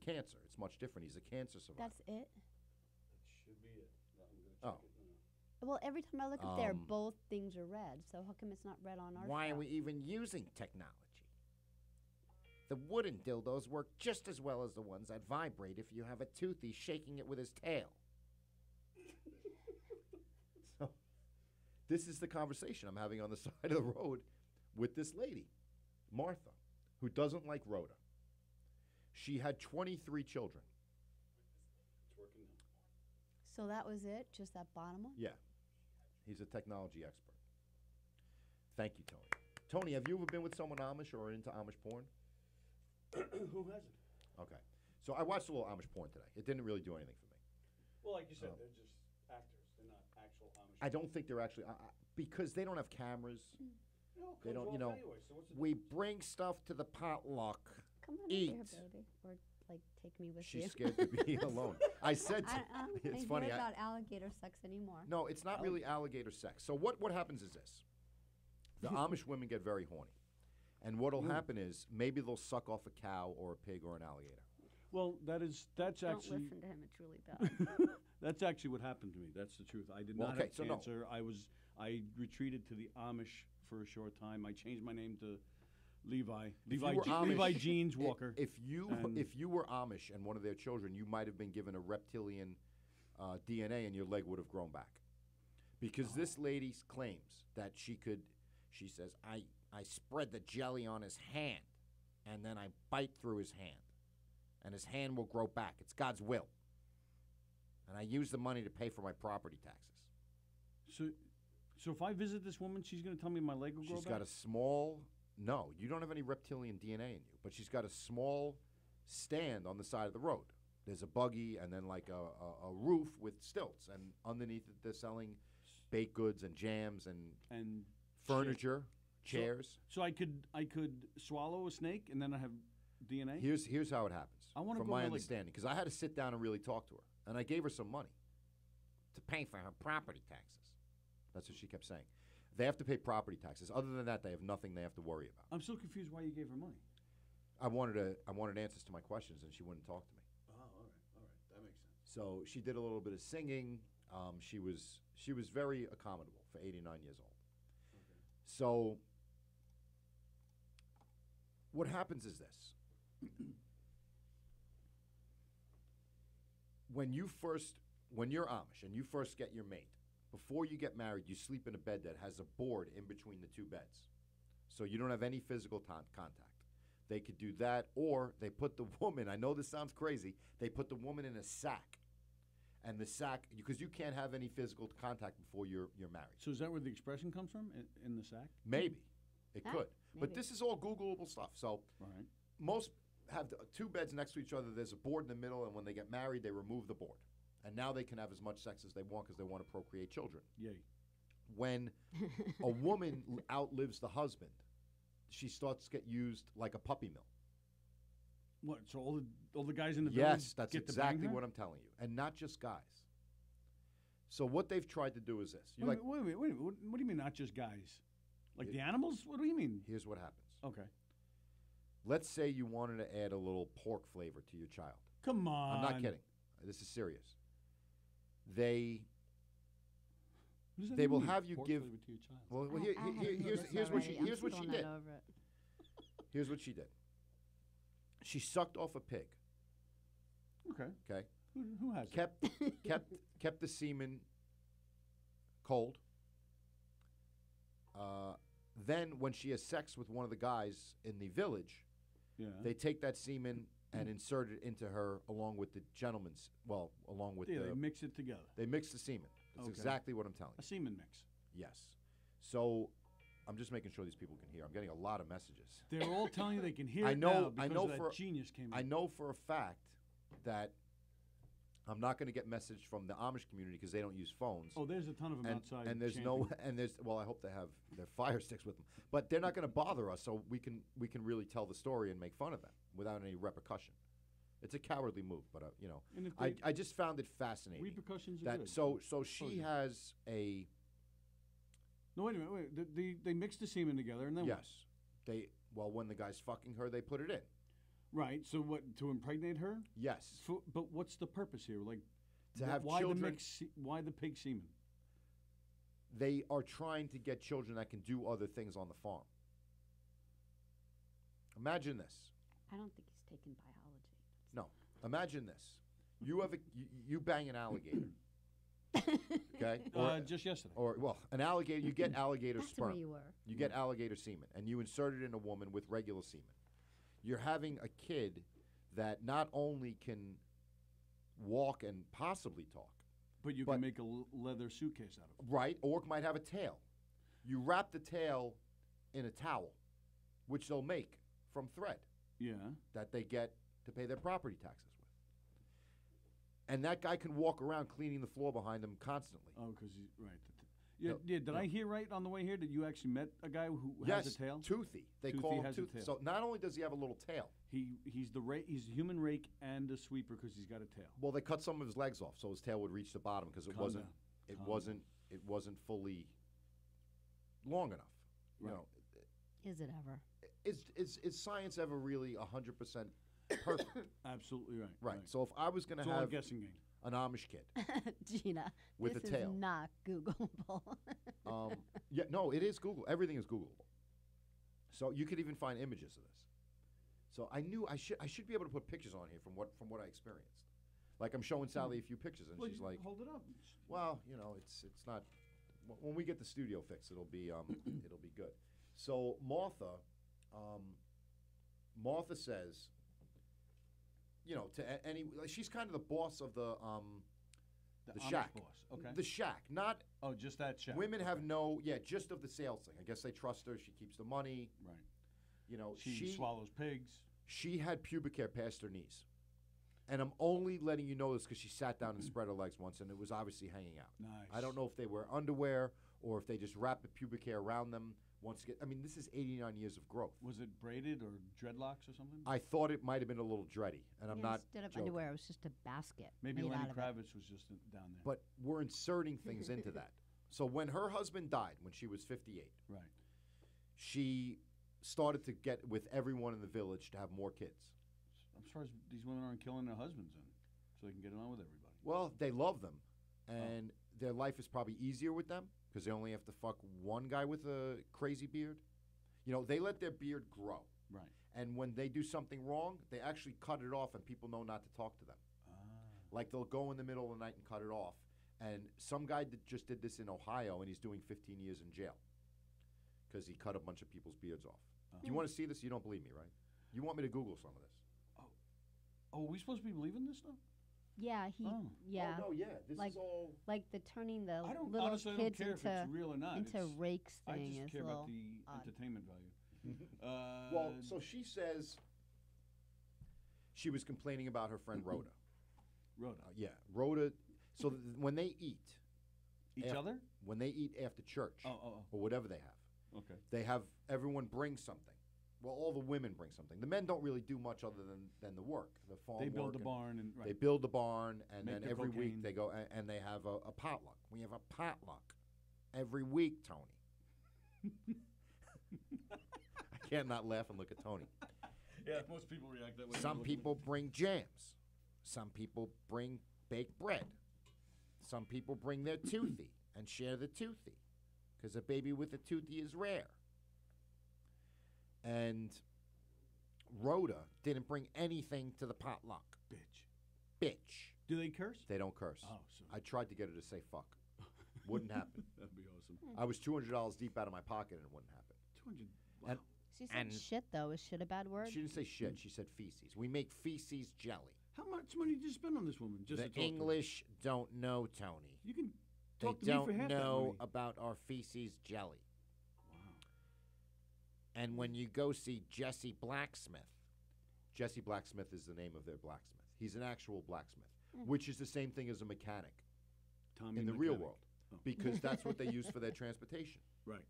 cancer. It's much different. He's a cancer survivor. That's it. That should be it. I'm going to check Oh. it now. Well, every time I look up there, both things are red. So how come it's not red on our Why are stuff? we even using technology? The wooden dildos work just as well as the ones that vibrate if you have a toothy shaking it with his tail. So, this is the conversation I'm having on the side of the road with this lady, Martha, who doesn't like Rhoda. She had 23 children. It's working now. So that was it? Just that bottom one? Yeah. He's a technology expert. Thank you, Tony. Tony, have you ever been with someone Amish or into Amish porn? Who hasn't? Okay. So I watched a little Amish porn today. It didn't really do anything for me. Well, like you said, they're just actors. They're not actual Amish. I don't think they're actually because they don't have cameras. They don't, you know. Anyway, so what's the We difference? bring stuff to the potluck. Come on Eat. over here, baby. Or, like, take me with you. She's scared to be alone. I said, I don't it's hear funny. about alligator sex anymore. No, it's not really alligator sex. So what happens is this: the Amish women get very horny, and what'll happen is maybe they'll suck off a cow or a pig or an alligator. Well, that's Don't actually listen to him. It's really bad. that's actually what happened to me. That's the truth. I did not okay, have so no. cancer. I retreated to the Amish for a short time. I changed my name to Levi. you were Amish- Levi Jeans Walker. If you And- were Amish and one of their children, you might have been given a reptilian DNA, and your leg would have grown back. Because this lady claims that she says, I spread the jelly on his hand, and then I bite through his hand, and his hand will grow back. It's God's will. And I use the money to pay for my property taxes. So if I visit this woman, she's going to tell me my leg will grow She's back? got a small, no, you don't have any reptilian DNA in you, but she's got a small stand on the side of the road. There's a buggy and then like a roof with stilts, and underneath it they're selling baked goods and jams and furniture, chairs. So I could swallow a snake and then I have DNA? Here's how it happens. I wanna from go my to, like- understanding, because I had to sit down and really talk to her, and I gave her some money to pay for her property taxes. That's what she kept saying. They have to pay property taxes. Other than that, they have nothing they have to worry about. I'm still confused why you gave her money. I wanted answers to my questions, and she wouldn't talk to me. Oh, all right. That makes sense. So she did a little bit of singing. She was very accommodable for 89 years old. Okay. So what happens is this. When you're Amish and you first get your mate, before you get married, you sleep in a bed that has a board in between the two beds. So you don't have any physical contact. They could do that, or they put the woman, I know this sounds crazy, they put the woman in a sack. And the sack, because you can't have any physical contact before you're married. So is that where the expression comes from, in the sack? Maybe. It Ah, could. But maybe. this is all Googleable stuff. So All right. most have two beds next to each other. There's a board in the middle, and when they get married, they remove the board. And now they can have as much sex as they want because they want to procreate children. Yay. When a woman outlives the husband, she starts to get used like a puppy mill. What? So all the guys in the Yes, village that's get to bang exactly her? what I'm telling you. And not just guys. So what they've tried to do is this. Wait a minute. What do you mean not just guys? Like the animals? What do you mean? Here's what happens. Okay. Let's say you wanted to add a little pork flavor to your child. Come on. I'm not kidding. This is serious. They What does that They will mean? have you Pork give. flavor to your child. Well, I had here's what she I'm still not over it. here's what she did. She sucked off a pig. Okay. Okay, Who has it? kept the semen cold. Then when she has sex with one of the guys in the village, Yeah. they take that semen and insert it into her along with the gentleman's. Well, along with Yeah, they the. mix it together. They mix the semen. That's Okay. exactly what I'm telling A you. semen mix. Yes. So I'm just making sure these people can hear. I'm getting a lot of messages. They're all telling you they can hear I it know. now because I know of that for genius came I in. know for a fact that I'm not going to get message from the Amish community because they don't use phones. Oh, there's a ton of them outside. and there's chanting. well, I hope they have their fire sticks with them, but they're not going to bother us, so we can really tell the story and make fun of them without any repercussion. It's a cowardly move, but And if I they- just found it fascinating. Repercussions are that good. so she has a No, wait a minute. Wait. They mix the semen together and then what? yes. When the guy's fucking her, they put it in. Right. So what? To impregnate her? Yes, But what's the purpose here? Like, to have why children. why the pig semen? They are trying to get children that can do other things on the farm. Imagine this. I don't think he's taken biology. No, imagine this. You have you bang an alligator. Okay. Just yesterday. Or well, an alligator. You get alligator That's sperm. where you were. You get alligator semen, and you insert it in a woman with regular semen. You're having a kid that not only can walk and possibly talk, But you But- can make a leather suitcase out of it. right, or might have a tail. You wrap the tail in a towel, which they'll make from thread Yeah. that they get to pay their property taxes with. And that guy can walk around cleaning the floor behind him constantly. Oh, because he's right. Yeah. No, Yeah. Did no. I hear right on the way here that you actually met a guy who Yes, has a tail? toothy. They Toothy call him has a toothy. tail. So not only does he have a little tail, He's a human rake and a sweeper because he's got a tail. well, they cut some of his legs off so his tail would reach the bottom because it Calm wasn't down. it Calm wasn't it wasn't fully long enough. You Right. know, Is it ever? is science ever really 100% perfect? Absolutely right. Right. So if I was going It's to all a have guessing game. an Amish kid, Gina, With this a tail. is not Googleable. yeah, no, it is Google. Everything is Googleable. So you could even find images of this. So I knew I should be able to put pictures on here from what I experienced. Like I'm showing Sally a few pictures, and Well, she's you like, hold it up. "Well, you know, it's not. When we get the studio fixed, it'll be it'll be good." So Martha says, you know, to any she's kind of the boss of the Amish shack. boss. Okay. The shack, not Oh, just that shack. women have Okay. no, just of the sales thing. I guess they trust her. She keeps the money. Right. You know, She swallows pigs. she had pubic hair past her knees. And I'm only letting you know this because she sat down and spread her legs once, and it was obviously hanging out. Nice. I don't know if they wear underwear or if they just wrap the pubic hair around them. I mean, this is 89 years of growth. Was it braided or dreadlocks or something? I thought it might have been a little dready, and I'm not Instead of joking. underwear, it was just a basket. Maybe made Lenny out of it. Kravitz was just down there. But we're inserting things into that. So when her husband died, when she was 58, right. she started to get with everyone in the village to have more kids. I'm surprised these women aren't killing their husbands then, so they can get along with everybody. Well, they love them, and their life is probably easier with them because they only have to fuck one guy with a crazy beard. You know, they let their beard grow. Right. And when they do something wrong, they actually cut it off, and people know not to talk to them. Like they'll go in the middle of the night and cut it off. And some guy just did this in Ohio, and he's doing 15 years in jail because he cut a bunch of people's beards off. Do you want to see this? You don't believe me, right? You want me to Google some of this? Oh, are we supposed to be believing this stuff? Yeah, Oh. yeah. Oh, no, yeah. This Like- is all... Like the turning the I don't little honestly kids don't care if into it's real or not. into It's- rakes I thing just is care a about little the odd. entertainment value. Well, so she says she was complaining about her friend Rhoda. Rhoda. Yeah, Rhoda. So when they eat, Each af- other? when they eat after church Oh. or whatever they have, Okay. they have everyone bring something. Well, all the women bring something. The men don't really do much other than the work, the farm They build work the and barn and They right. build the barn, and Make then the every cocaine. week they go and they have a potluck. We have a potluck every week, Tony. I can't not laugh and look at Tony. Yeah, most people react that way. Some people bring jams. Some people bring baked bread. Some people bring their toothy and share the toothy because a baby with a toothy is rare. And Rhoda didn't bring anything to the potluck. Bitch. Do they curse? They don't curse. Oh, so I tried to get her to say fuck. Wouldn't happen. that'd be awesome. I was $200 deep out of my pocket and it wouldn't happen. 200. Wow. And She said and- shit though. Is shit a bad word? she didn't say shit. She said feces. We make feces jelly. How much money did you spend on this woman? Just The to talk to her? English don't know, Tony. You can They talk to me for don't half know that money. about our feces jelly. Wow. And when you go see Jesse Blacksmith, Jesse Blacksmith is the name of their blacksmith. He's an actual blacksmith, which is the same thing as a mechanic Tommy in the real mechanic. world, Oh. because that's what they use for their transportation. Right.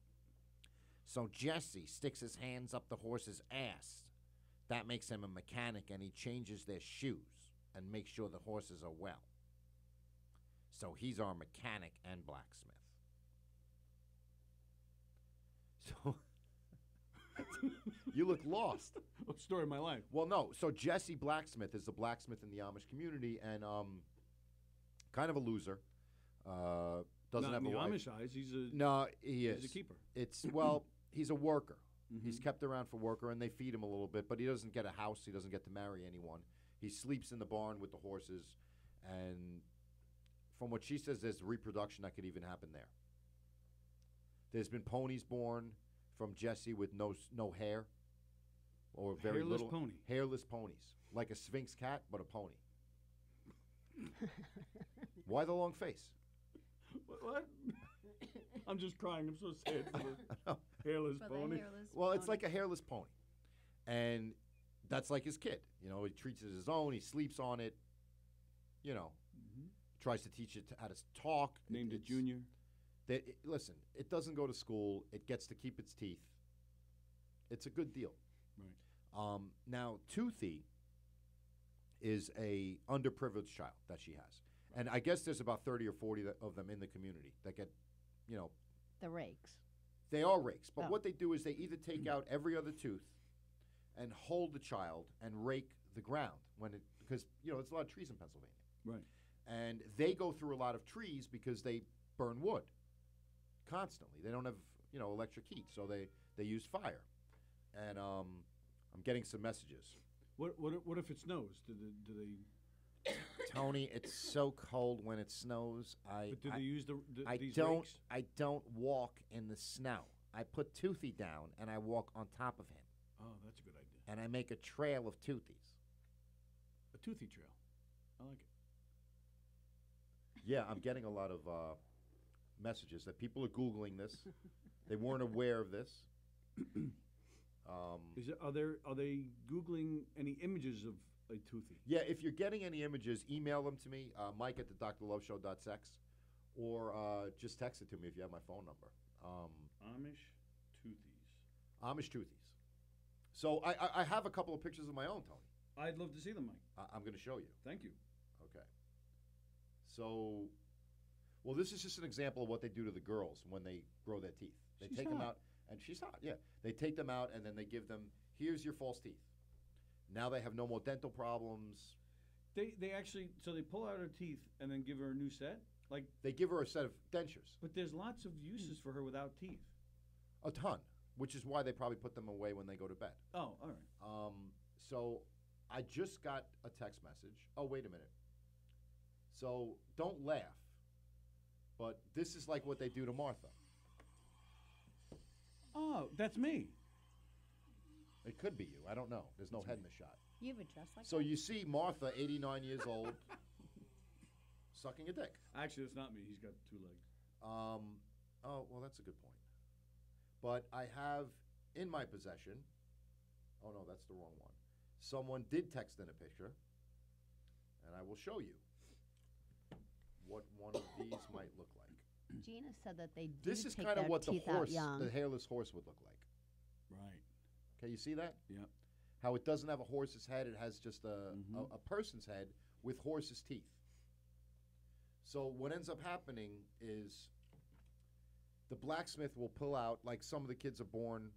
So Jesse sticks his hands up the horse's ass. That makes him a mechanic, and he changes their shoes and makes sure the horses are well. So he's our mechanic and blacksmith. So You look lost. Story of my life. Well, no. So Jesse Blacksmith is the blacksmith in the Amish community, and kind of a loser. Doesn't Not have in a the wife. Amish eyes. No, he is. He's a keeper. It's well, he's a worker. He's Mhm. kept around for worker, and they feed him a little bit, but he doesn't get a house. He doesn't get to marry anyone. He sleeps in the barn with the horses, and from what she says, there's reproduction that could even happen there. There's been ponies born from Jesse with no hair, or very Hairless little pony. hairless ponies, like a Sphinx cat, but a pony. Why the long face? What? I'm just crying. I'm so sad for I know. the hairless For the pony. hairless Well, it's pony. like a hairless pony, and that's like his kid. You know, he treats it as his own. He sleeps on it. You know, Mhm. tries to teach it how to talk. Named it It's- Junior. Listen, it doesn't go to school. It gets to keep its teeth. It's a good deal. Right. Now, Toothy is a underprivileged child that she has, and I guess there's about 30 or 40 of them in the community that get, you know, The rakes. they are rakes. But Oh. what they do is they either take out every other tooth and hold the child and rake the ground because there's a lot of trees in Pennsylvania. Right. And they go through a lot of trees because they burn wood constantly. They don't have electric heat, so they use fire. And I'm getting some messages. What if it snows? Do they? Tony, it's so cold when it snows. But do they use these don't rakes? I don't walk in the snow. I put Toothy down and I walk on top of him, Oh, that's a good idea. and I make a trail of Toothies. A toothy trail. I like it. Yeah, I'm getting a lot of messages that people are Googling this. They weren't aware of this. Are they Googling any images of a toothy? Yeah, if you're getting any images, email them to me, Mike at the drloveshow.sex, or just text it to me if you have my phone number. Amish toothies. Amish Toothies. So I have a couple of pictures of my own, Tony. I'd love to see them, Mike. I'm going to show you. Thank you. Okay. So, well, this is just an example of what they do to the girls when they grow their teeth. They She's take them hot. out, and she's hot, yeah. They take them out, and then they give them, here's your false teeth. Now they have no more dental problems. They actually they pull out her teeth and then give her a new set. Like, They give her a set of dentures, but there's lots of uses for her without teeth. a ton, which is why they probably put them away when they go to bed. Oh, all right. So I just got a text message. Oh, wait a minute. So don't laugh, but this is like what they do to Martha. Oh, that's me. It could be you. I don't know. There's no head in the shot. You have a dress like So that? you see Martha, 89 years old, sucking a dick. Actually, it's not me. He's got two legs. Oh, well, that's a good point. But I have in my possession, oh no, that's the wrong one. Someone did text in a picture, and I will show you what one of these might look like. Gina said that they do This is take kind of their what the teeth out horse, young. the hairless horse would look like. Right. Okay, you see that? Yep. How it doesn't have a horse's head, it has just Mhm. a person's head with horse's teeth. So what ends up happening is the blacksmith will pull out, like some of the kids are born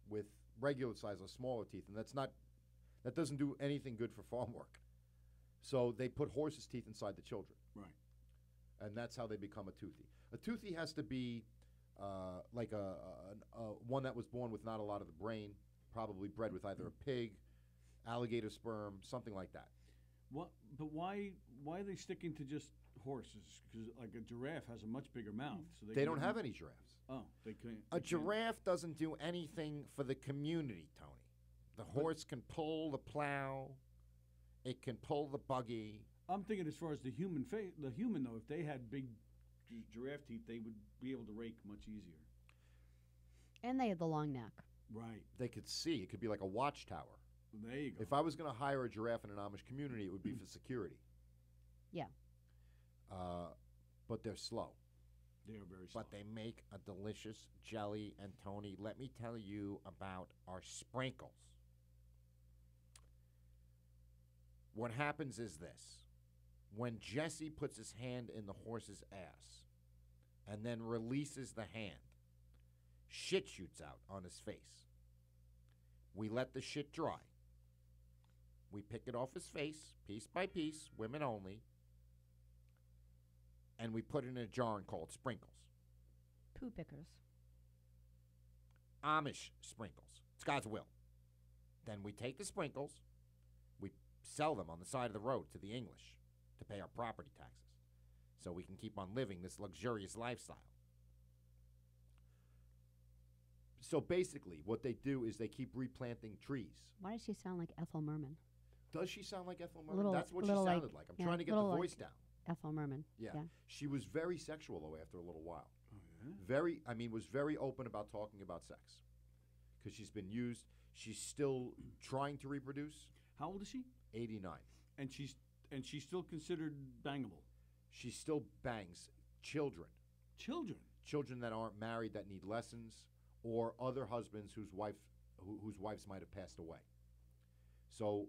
with regular size or smaller teeth, and that doesn't do anything good for farm work. So they put horse's teeth inside the children. Right. And that's how they become a toothy. A toothy has to be like a one that was born with not a lot of the brain, probably bred with either a pig, alligator sperm, something like that. What? But why are they sticking to just horses? Because like a giraffe has a much bigger mouth, so They can don't even- have any giraffes. Oh, they can't. A giraffe doesn't do anything for the community, Tony. The horse can pull the plow, it can pull the buggy. I'm thinking as far as the human the human though, if they had big giraffe teeth, they would be able to rake much easier. And they have the long neck. Right. They could see. It could be like a watchtower. There you go. If I was going to hire a giraffe in an Amish community, it would be for security. Yeah. But they're slow. They are very slow. But they make a delicious jelly. And Tony, let me tell you about our sprinkles. What happens is this. When Jesse puts his hand in the horse's ass and then releases the hand, shit shoots out on his face. We let the shit dry. We pick it off his face, piece by piece, women only, and we put it in a jar and call it sprinkles. Poo pickers. Amish sprinkles. It's God's will. Then we take the sprinkles, we sell them on the side of the road to the English to pay our property taxes so we can keep on living this luxurious lifestyle. So basically, what they do is they keep replanting trees. Why does she sound like Ethel Merman? Does she sound like Ethel Merman? Little- That's what she little sounded like- like. I'm yeah, trying to get the little voice like- down. Ethel Merman. Yeah. Yeah. She was very sexual, though, after a little while. Oh, yeah? Was very open about talking about sex. Because she's been used. She's still trying to reproduce. How old is she? 89. And she's still considered bangable. She still bangs children. Children. Children that aren't married that need lessons, or other husbands whose wives might have passed away. So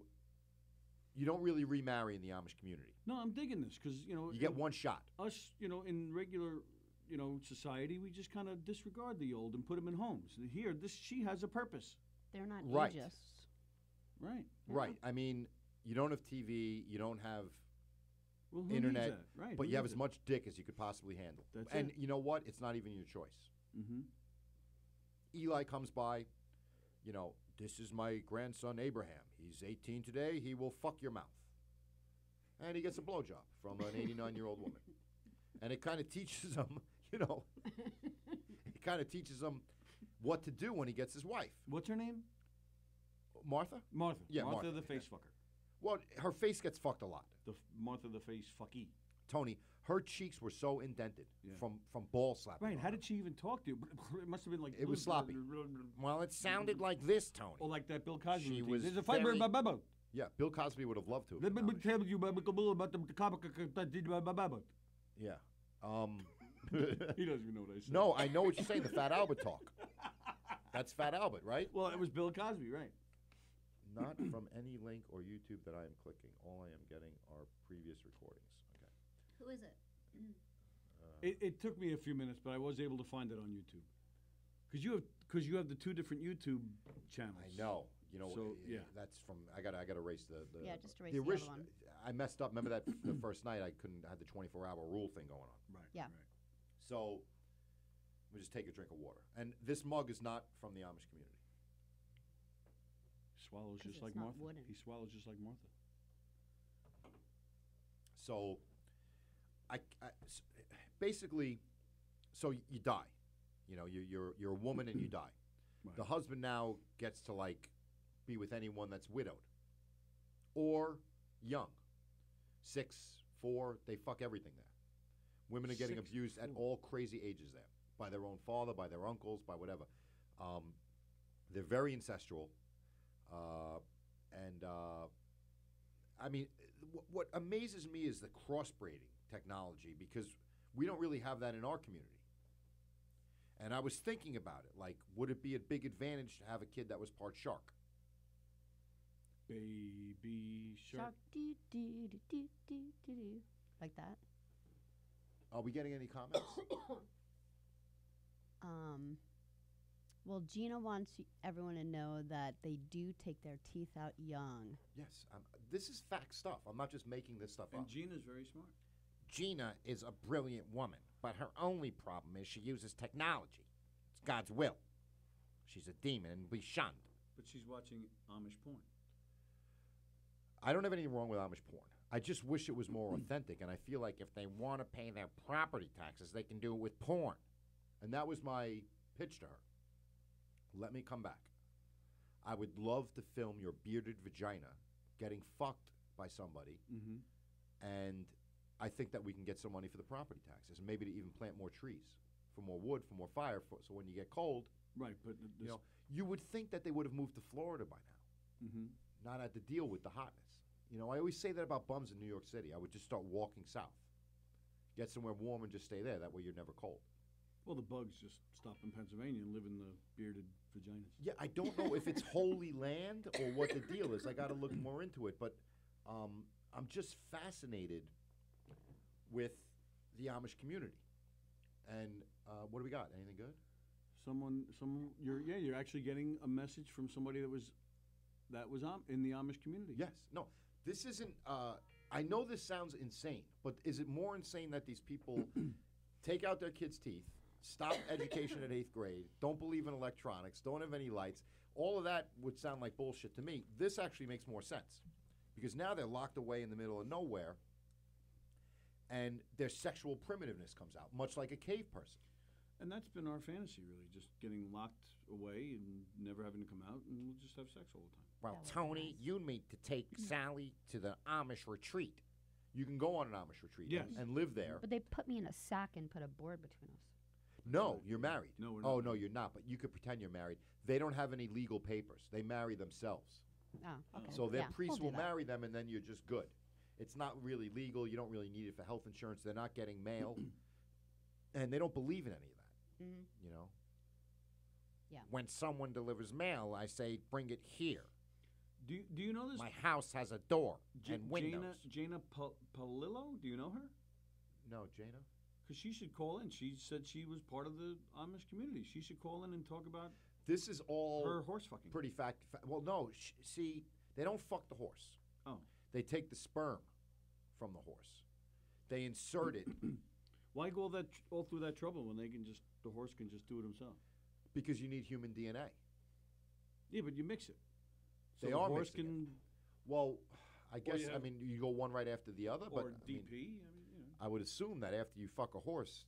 you don't really remarry in the Amish community. No, I'm digging this because You get one shot. us, in regular, society, we just kind of disregard the old and put them in homes. Here, she has a purpose. They're not Right. ageist. Right. Yeah. Right. I mean, you don't have TV, you don't have Well, who internet, needs that? Right. but you have as much dick as you could possibly handle. That's and it. you know what? It's not even your choice. Mm-hmm. Eli comes by, this is my grandson Abraham. He's 18 today. He will fuck your mouth. And he gets a blowjob from an 89-year-old woman. And it kind of teaches him, it kind of teaches him what to do when he gets his wife. What's her name? Martha? Martha. Yeah, Martha Martha, the face fucker. Well, her face gets fucked a lot. Martha the face fucky. Tony, her cheeks were so indented Yeah. from ball slapping. Right. on How her. did she even talk to you? It must have been like It was sloppy. Well, it sounded like this, Tony. Or like that Bill Cosby. She routine. was There's a fiber very- in my bubble. Yeah, Bill Cosby would have loved to. have Let been me Amish. tell you about the comic. Yeah. He doesn't even know what I said. No, I know what you're saying. The Fat Albert talk. That's Fat Albert, right? Well, it was Bill Cosby, right? Not from any link or YouTube that I am clicking. All I am getting are previous recordings. Okay. Who is it? It took me a few minutes, but I was able to find it on YouTube. Because you have the two different YouTube channels. I know. So, yeah. That's from. I got to erase the. Yeah, just erase the other original. one. I messed up. Remember that the first night I had the 24-hour rule thing going on. Right. Yeah. Right. So, we just take a drink of water. And this mug is not from the Amish community. Swallows 'Cause just it's like not Martha. wooden. He swallows just like Martha. So, basically, so you die. You're a woman and you die. Right. The husband now gets to be with anyone that's widowed or young. 6, 4, they fuck everything there. Women are getting 6, abused at 4. all crazy ages there by their own father, by their uncles, by whatever. They're very ancestral, I mean, what amazes me is the crossbreeding technology because we don't really have that in our community. And I was thinking about it, would it be a big advantage to have a kid that was part shark? Baby shark. Shark doo doo doo doo doo doo doo. Like that. Are we getting any comments? Well, Gina wants everyone to know that they do take their teeth out young. Yes. This is fact stuff. I'm not just making this stuff And up. Gina's very smart. Gina is a brilliant woman, but her only problem is she uses technology. It's God's will. She's a demon and will be shunned. But she's watching Amish porn. I don't have anything wrong with Amish porn. I just wish it was more authentic, and I feel like if they want to pay their property taxes, they can do it with porn. And that was my pitch to her. Let me come back. I would love to film your bearded vagina getting fucked by somebody, Mm-hmm. and I think that we can get some money for the property taxes, and maybe to even plant more trees, for more wood, for more fire, so when you get cold, Right, but you would think that they would have moved to Florida by now. Mm-hmm. Not had to deal with the hotness. I always say that about bums in New York City. I would just start walking south. Get somewhere warm and just stay there. That way you're never cold. Well, the bugs just stop in Pennsylvania and live in the bearded vaginas. Yeah, I don't know if it's holy land or what the deal is. I got to look more into it. But I'm just fascinated with the Amish community. And what do we got? Anything good? You're actually getting a message from somebody that was in the Amish community. Yes. No, this isn't. I know this sounds insane, but is it more insane that these people take out their kids' teeth, stop education at 8th grade, don't believe in electronics, don't have any lights? All of that would sound like bullshit to me. This actually makes more sense because now they're locked away in the middle of nowhere, and their sexual primitiveness comes out, much like a cave person. And that's been our fantasy, really, just getting locked away and never having to come out, and we'll just have sex all the time. Well, That would be Tony, nice. you need to take Sally to the Amish retreat. You can go on an Amish retreat Yes. and live there. But they put me in a sack and put a board between us. No, you're married. No, we're Oh, not no, married. you're not. But you could pretend you're married. They don't have any legal papers. They marry themselves. Oh, okay. So their Yeah, priest we'll do will that. marry them, and then you're just good. It's not really legal. You don't really need it for health insurance. They're not getting mail, and they don't believe in any of that. Mhm. You know. Yeah. When someone delivers mail, I say, "Bring it here." Do you know this? My house has a door and windows. Jana Palillo, do you know her? No, Jana. Because she should call in. She said she was part of the Amish community. She should call in and talk about This is all her horse fucking. pretty well, no. See, they don't fuck the horse. Oh. They take the sperm from the horse. They insert it Why go all through that trouble when the horse can just do it himself? because you need human DNA. Yeah, but you mix it. So They the are horse mixing it. can Well, I guess you have- you go one right after the other, or but DP. I would assume that after you fuck a horse,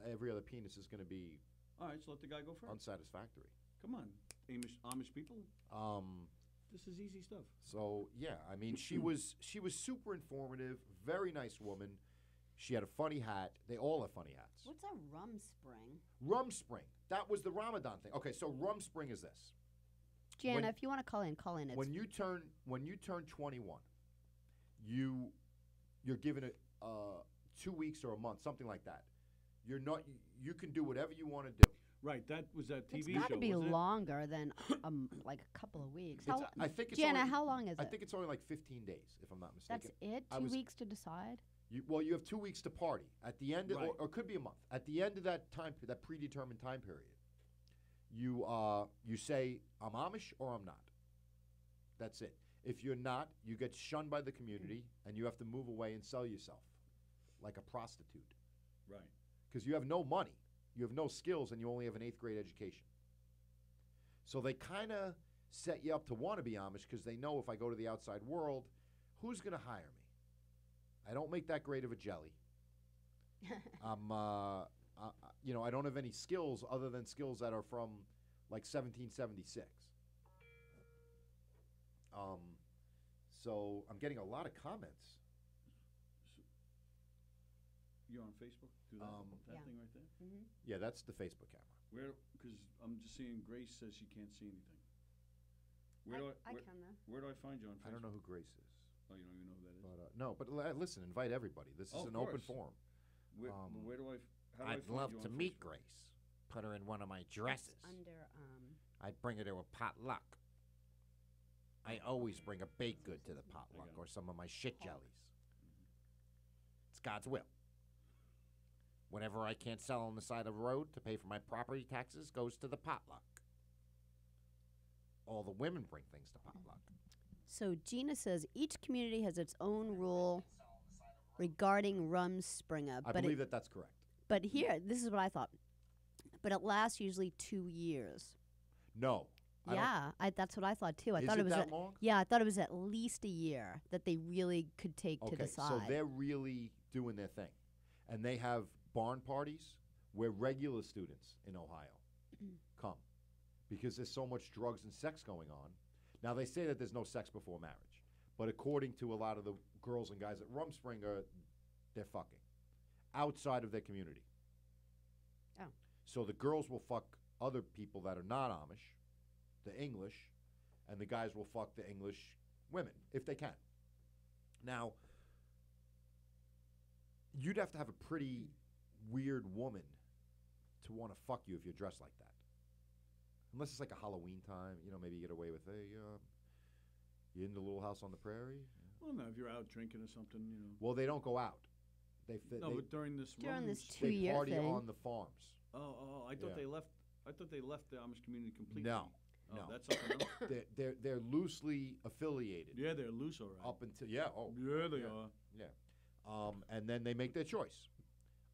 every other penis is going to be All right, so let the guy go first. unsatisfactory. Come on, Amish people. This is easy stuff. So yeah, I mean, she was super informative, very nice woman. She had a funny hat. They all have funny hats. What's a rum spring? Rum Spring. That was the Ramadan thing. Okay, so Rum Spring is this. Jana, When- if you want to call in, call in. It's When you turn 21, you're given 2 weeks or a month, something like that. You're not. You can do whatever you want to do. Right, that was that it's TV got show. to be wasn't it? longer than like a couple of weeks. It's, How, I think it's Jana, only, how long is I it? think it's only like 15 days, if I'm not That's mistaken. it? I 2 was- weeks to decide? You have 2 weeks to party. At the end, Right. or it could be a month. At the end of that that predetermined time period, you say I'm Amish or I'm not. That's it. If you're not, you get shunned by the community, and you have to move away and sell yourself, like a prostitute, Right. because you have no money, you have no skills, and you only have an 8th grade education. So they kind of set you up to want to be Amish because they know if I go to the outside world, who's going to hire me? I don't make that great of a jelly. I don't have any skills other than skills that are from like 1776. So I'm getting a lot of comments. You're on Facebook? Do that, that Yeah. thing right there? Mm-hmm. Yeah, that's the Facebook camera. Because I'm just seeing Grace says she can't see anything. Where do I where, can, though. where do I find you on Facebook? I don't know who Grace is. Oh, you don't even know who that is? But no, but listen, invite everybody. This is Oh, an of open course. forum. Where, where do I? How do I I'd find love you to on meet Facebook? Grace. Put her in one of my dresses. Under, I'd bring her to a potluck. I always bring a baked good to the potluck got it. or some of my shit jellies. It's God's will. Whatever I can't sell on the side of the road to pay for my property taxes goes to the potluck. All the women bring things to potluck. So Gina says each community has its own rule regarding Rumspringa. I but believe that that's correct. But here, this is what I thought. But it lasts usually 2 years. No. I don't- Yeah, that's what I thought too. I Is thought it was that long? Yeah, I thought it was at least a year that they really could take to Okay, decide. so they're really doing their thing. And they have barn parties where regular students in Ohio come because there's so much drugs and sex going on. Now, they say that there's no sex before marriage, but according to a lot of the girls and guys at Rumspringa, they're fucking outside of their community. Oh. So the girls will fuck other people that are not Amish, the English, and the guys will fuck the English women if they can. Now, you'd have to have a pretty weird woman to want to fuck you if you're dressed like that. Unless it's like a Halloween time, maybe you get away with, hey, you in the Little House on the Prairie? Well, no, if you're out drinking or something, Well, they don't go out. No, but during this During this Rums- two- they Two-year party thing. on the farms. Oh, I thought Yeah. they left. I thought they left the Amish community completely. No, Oh, no. that's something else. They're loosely affiliated Yeah, they're loose, all right. up until yeah. Oh, Yeah, they yeah. are. Yeah. And then they make their choice: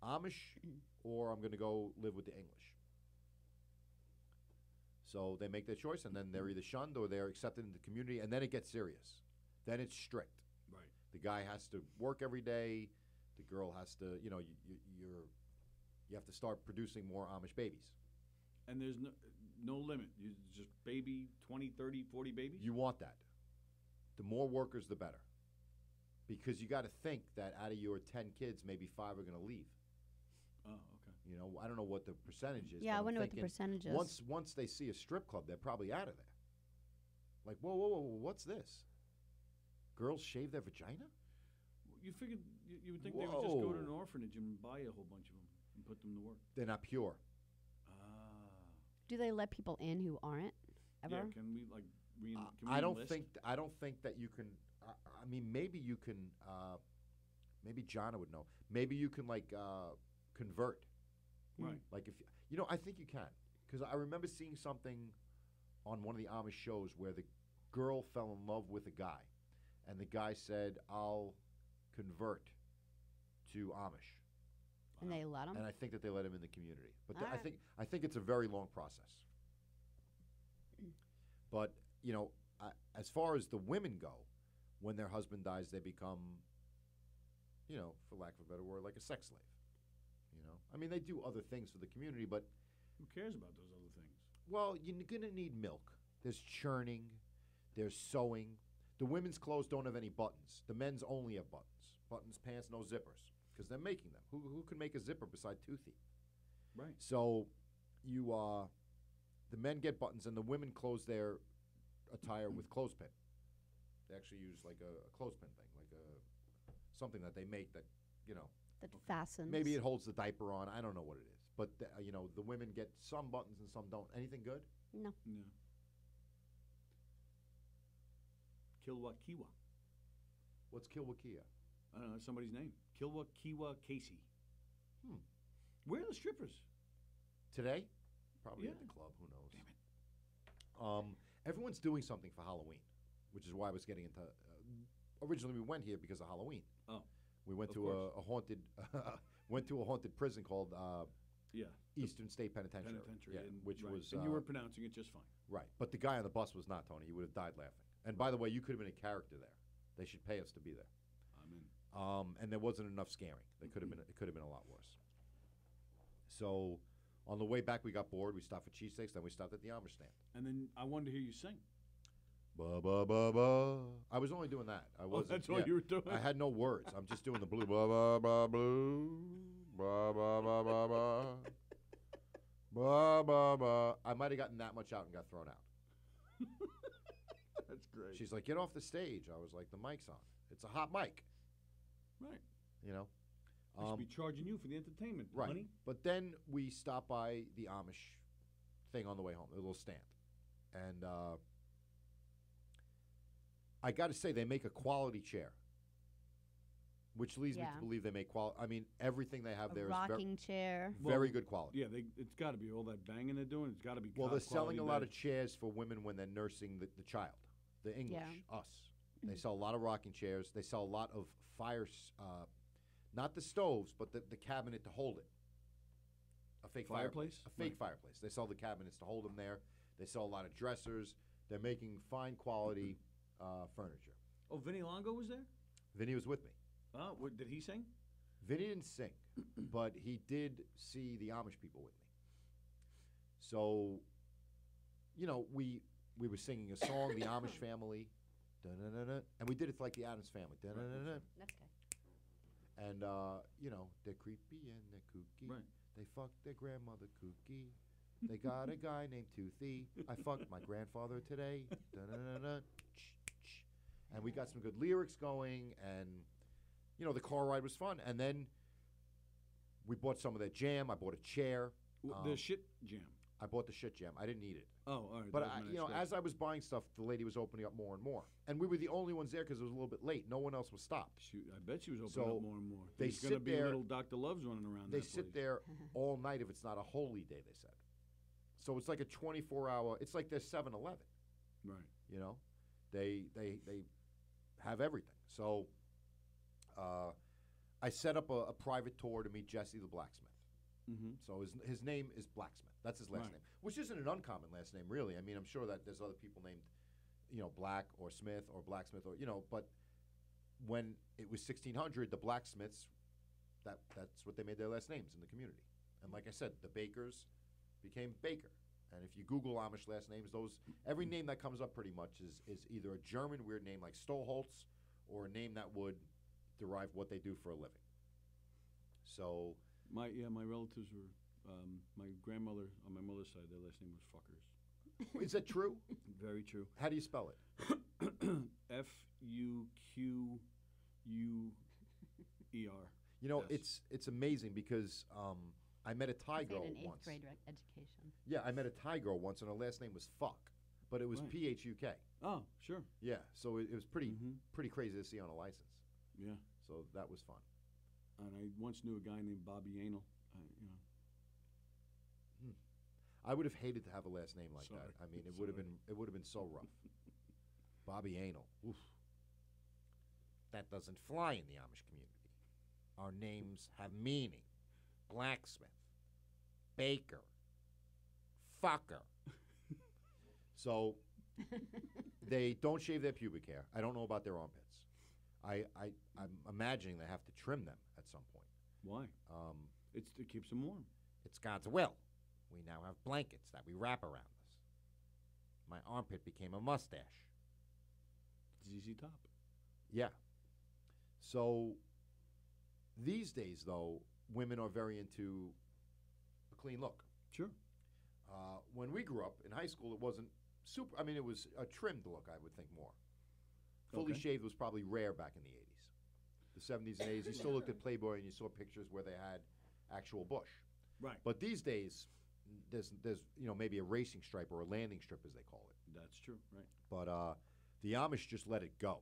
Amish, or I'm going to go live with the English. So they make their choice, and then they're either shunned or they're accepted into the community, and then it gets serious. Then it's strict. Right. The guy has to work every day. The girl has to, you have to start producing more Amish babies. And there's no limit. You just baby 20, 30, 40 babies? You want that. The more workers, the better. Because you got to think that out of your 10 kids, maybe 5 are going to leave. Oh, okay. You know, I don't know what the percentage is. Yeah, but I I'm wonder what the thinking percentage is. Once they see a strip club, they're probably out of there. Like, whoa, what's this? Girls shave their vagina? You figured you would think they would just go to an Whoa. orphanage and buy a whole bunch of them and put them to work. They're not pure. Ah. Do they let people in who aren't ever? Yeah, can we like can we I don't enlist? think that you can. I mean, maybe you can. Maybe Jonna would know. Maybe you can convert. Right. Like if I think you can, because I remember seeing something on one of the Amish shows where the girl fell in love with a guy, and the guy said, "I'll convert to Amish," And they let them? and I think that they let him in the community. But All I right. think it's a very long process. But as far as the women go, when their husband dies, they become, for lack of a better word, like a sex slave. I mean, they do other things for the community, but Who cares about those other things? well, you're gonna need milk. There's churning, there's sewing. The women's clothes don't have any buttons. The men's only have buttons. Buttons, pants, no zippers, because they're making them. Who can make a zipper beside Toothy? Right. So, the men get buttons, and the women close their attire with clothespin. They actually use like a clothespin thing, like something that they make that That fastens. maybe it holds the diaper on. I don't know what it is, but the women get some buttons and some don't. Anything good? No. Yeah. Kilwa Kiwa. What's Kilwakia? I don't know, that's somebody's name. Kilwa Kiwa Casey. Hmm. Where are the strippers? Today? Probably Yeah. at the club. Who knows? Damn it. Everyone's doing something for Halloween, which is why I was getting into. Originally, we went here because of Halloween. Oh. We went Of to course. a haunted prison called Yeah. Eastern State Penitentiary. Penitentiary. Yeah, and, which right. was And you were pronouncing it just fine. right. But the guy on the bus was not Tony. He would have died laughing. And by the way, you could have been a character there. They should pay us to be there. I'm in. And there wasn't enough scaring. It could have been a lot worse. So, on the way back, we got bored. We stopped for cheesesteaks. Then we stopped at the Amish stand. And then I wanted to hear you sing. Ba ba ba ba. I was only doing that. I wasn't. that's all you were doing? I had no words. I'm just doing the blue ba ba ba blue ba ba ba ba ba ba ba ba. I might have gotten that much out and got thrown out. That's great. She's like, "Get off the stage." I was like, "The mic's on. It's a hot mic." Right. You know. I should be charging you for the entertainment, Right. honey. But then we stopped by the Amish thing on the way home, the little stand. And I got to say, they make a quality chair, which leads me Yeah. to believe they make quality. I mean, everything they have A there is rocking chair. very Well, good quality. Yeah, it's got to be all that banging they're doing. It's got to be. Well, they're selling a lot quality of chairs for women when they're nursing the child, the English, us. They sell a lot of rocking chairs. They sell a lot of not the stoves, but the cabinet to hold it. A fake Fireplace? A fake fireplace. They sell the cabinets to hold them there. They sell a lot of dressers. They're making fine quality furniture. Oh, Vinny Longo was there? Vinny was with me. Oh, did he sing? Vinny didn't sing, but he did see the Amish people with me. So, we were singing a song, the Amish family, dun-dun-dun-dun, and we did it like the Addams family. Dun-dun-dun-dun. That's good. And, they're creepy and they're kooky. Right. They fucked their grandmother kooky. They got a guy named Toothy. I fucked my grandfather today. Dun-dun-dun-dun. And we got some good lyrics going, and, the car ride was fun. And then we bought some of their jam. I bought a chair. The shit jam. I bought the shit jam. I didn't eat it. Oh, all right. But, that was my next as question. I was buying stuff, the lady was opening up more and more. And we were the only ones there because it was a little bit late. No one else was stopped. I bet she was opening So up more and more. they There's going to sit be there- little Dr. Loves running around They that sit place. there all night if it's not a holy day, they said. So it's like a 24-hour. It's like their 7-Eleven. Right. You know, they have everything. So I set up a private tour to meet Jesse the blacksmith. Mm-hmm. So his name is Blacksmith. That's his last Right. name, which isn't an uncommon last name, really. I mean, I'm sure that there's other people named, Black or Smith or Blacksmith or but when it was 1600, the blacksmiths, that's what they made their last names in the community. And like I said, the Bakers became Baker. And if you Google Amish last names, every name that comes up pretty much is either a German weird name like Stolholtz or a name that would derive what they do for a living. So My relatives were my grandmother on my mother's side. Their last name was Fuckers. is that true? Very true. How do you spell it? Fuquuer. Yes. It's amazing because I met a Thai It's girl an eighth once. grade education. Yeah, I met a Thai girl once, and her last name was Fuck, but it was Right. Phuk. Oh, sure. Yeah, so it was pretty Mhm. pretty crazy to see on a license. Yeah. So that was fun. And I once knew a guy named Bobby Anal. I would have hated to have a last name like Sorry. that. I mean, it would have been so rough. Bobby Anal. Oof. That doesn't fly in the Amish community. Our names have meaning. Blacksmith, Baker, Fucker. So they don't shave their pubic hair. I don't know about their armpits. I'm imagining they have to trim them at some point. Why? It keeps them warm. It's God's will. We now have blankets that we wrap around us. My armpit became a mustache. ZZ Top. Yeah. So these days, though, women are very into a clean look. Sure. When we grew up in high school, it wasn't super. I mean, it was a trimmed look, I would think more. Fully Okay. shaved was probably rare back in the 80s. The 70s and 80s, you still looked at Playboy and you saw pictures where they had actual bush. Right. But these days, there's maybe a racing stripe or a landing strip, as they call it. That's true. Right. But the Amish just let it go.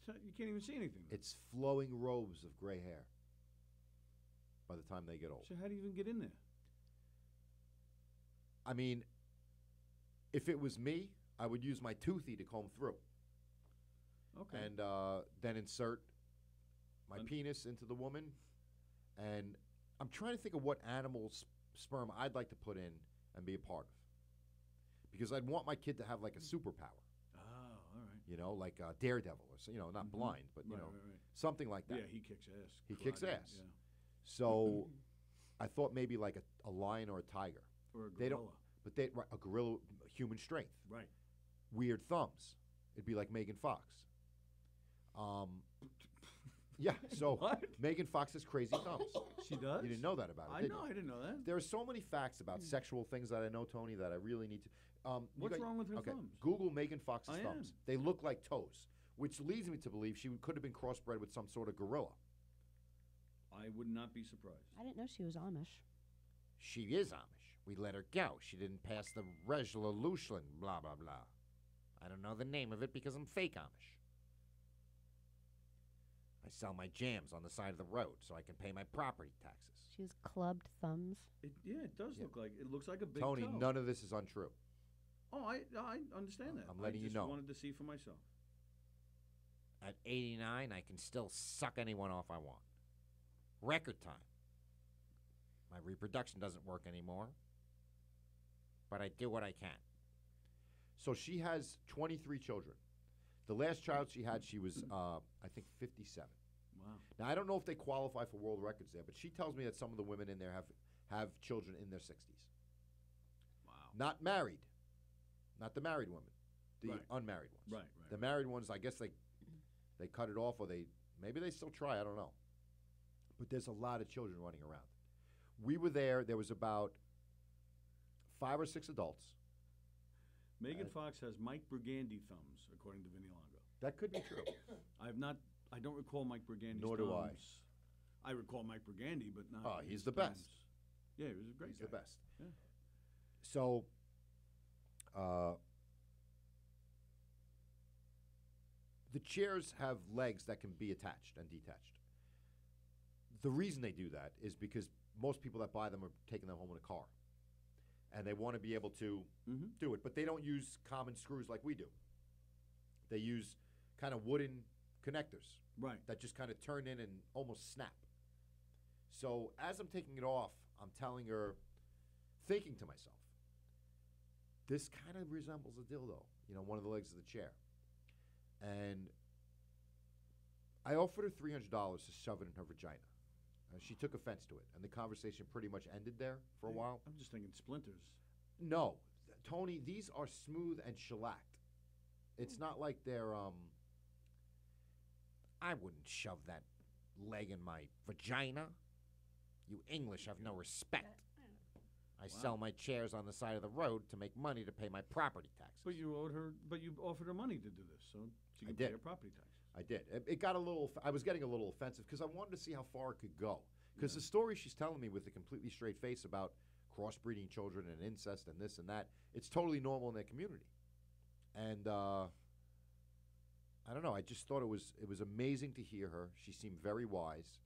So you can't even see anything. It's flowing robes of gray hair by the time they get old. So how do you even get in there? I mean, if it was me, I would use my toothy to comb through. Okay. And then insert my Un- penis into the woman. And I'm trying to think of what animal's sperm I'd like to put in and be a part of. Because I'd want my kid to have like a superpower, Oh, all right. like Daredevil or not Mhm. blind, but Right. something like that. Yeah, he kicks ass. He kicks Karate, ass. Yeah. So I thought maybe like a lion or a tiger. Or a They don't- gorilla. But a gorilla, human strength. Right. Weird thumbs. It'd be like Megan Fox. Yeah, so What? Megan Fox has crazy thumbs. She does? You didn't know that about her, I did know. you? I didn't know that. There are so many facts about sexual things that I know, Tony, that I really need to. you What's got- wrong with her okay, thumbs? Google Megan Fox's I thumbs. am. They look like toes, which leads me to believe she could have been crossbred with some sort of gorilla. I would not be surprised. I didn't know she was Amish. She is Amish. We let her go. She didn't pass the resolution, blah, blah, blah. I don't know the name of it because I'm fake Amish. I sell my jams on the side of the road so I can pay my property taxes. She has clubbed thumbs. It does Yeah. look like it looks like a big Tony, toe. none of this is untrue. Oh, I understand that. I'm letting I you just know. wanted to see for myself. At 89, I can still suck anyone off I want. Record time. My reproduction doesn't work anymore, but I do what I can. So she has 23 children. The last child she had, she was, I think, 57. Wow. Now, I don't know if they qualify for world records there, but she tells me that some of the women in there have children in their 60s. Wow. Not married. Not the married women. The Right. unmarried ones. Right. The married ones, I guess they cut it off, or maybe they still try. I don't know. But there's a lot of children running around. We were there. There was about 5 or 6 adults. Megan Fox has Mike Brigandy thumbs, according to Vinny Longo. That could be true. I don't recall Mike Brigandy's Nor do I. thumbs. I recall Mike Brigandy, but not. Oh, he's his the thumbs. best. Yeah, he was a great He's guy. the best. Yeah. So, the chairs have legs that can be attached and detached. The reason they do that is because most people that buy them are taking them home in a car. and they want to be able to do it. But they don't use common screws like we do. They use kind of wooden connectors Right. that just kind of turn in and almost snap. So as I'm taking it off, I'm telling her, thinking to myself, this kind of resembles a dildo, one of the legs of the chair. And I offered her $300 to shove it in her vagina. She took offense to it, and the conversation pretty much ended there for a while. I'm just thinking splinters. No, Tony, these are smooth and shellacked. It's not like they're, I wouldn't shove that leg in my vagina. You English have no respect. I sell my chairs on the side of the road to make money to pay my property taxes. But you offered her money to do this, so she can did. pay her property taxes. I did. It got a little. I was getting a little offensive because I wanted to see how far it could go. Because the story she's telling me with a completely straight face about crossbreeding children and incest and this and that, it's totally normal in their community. And I don't know. I just thought it was amazing to hear her. She seemed very wise.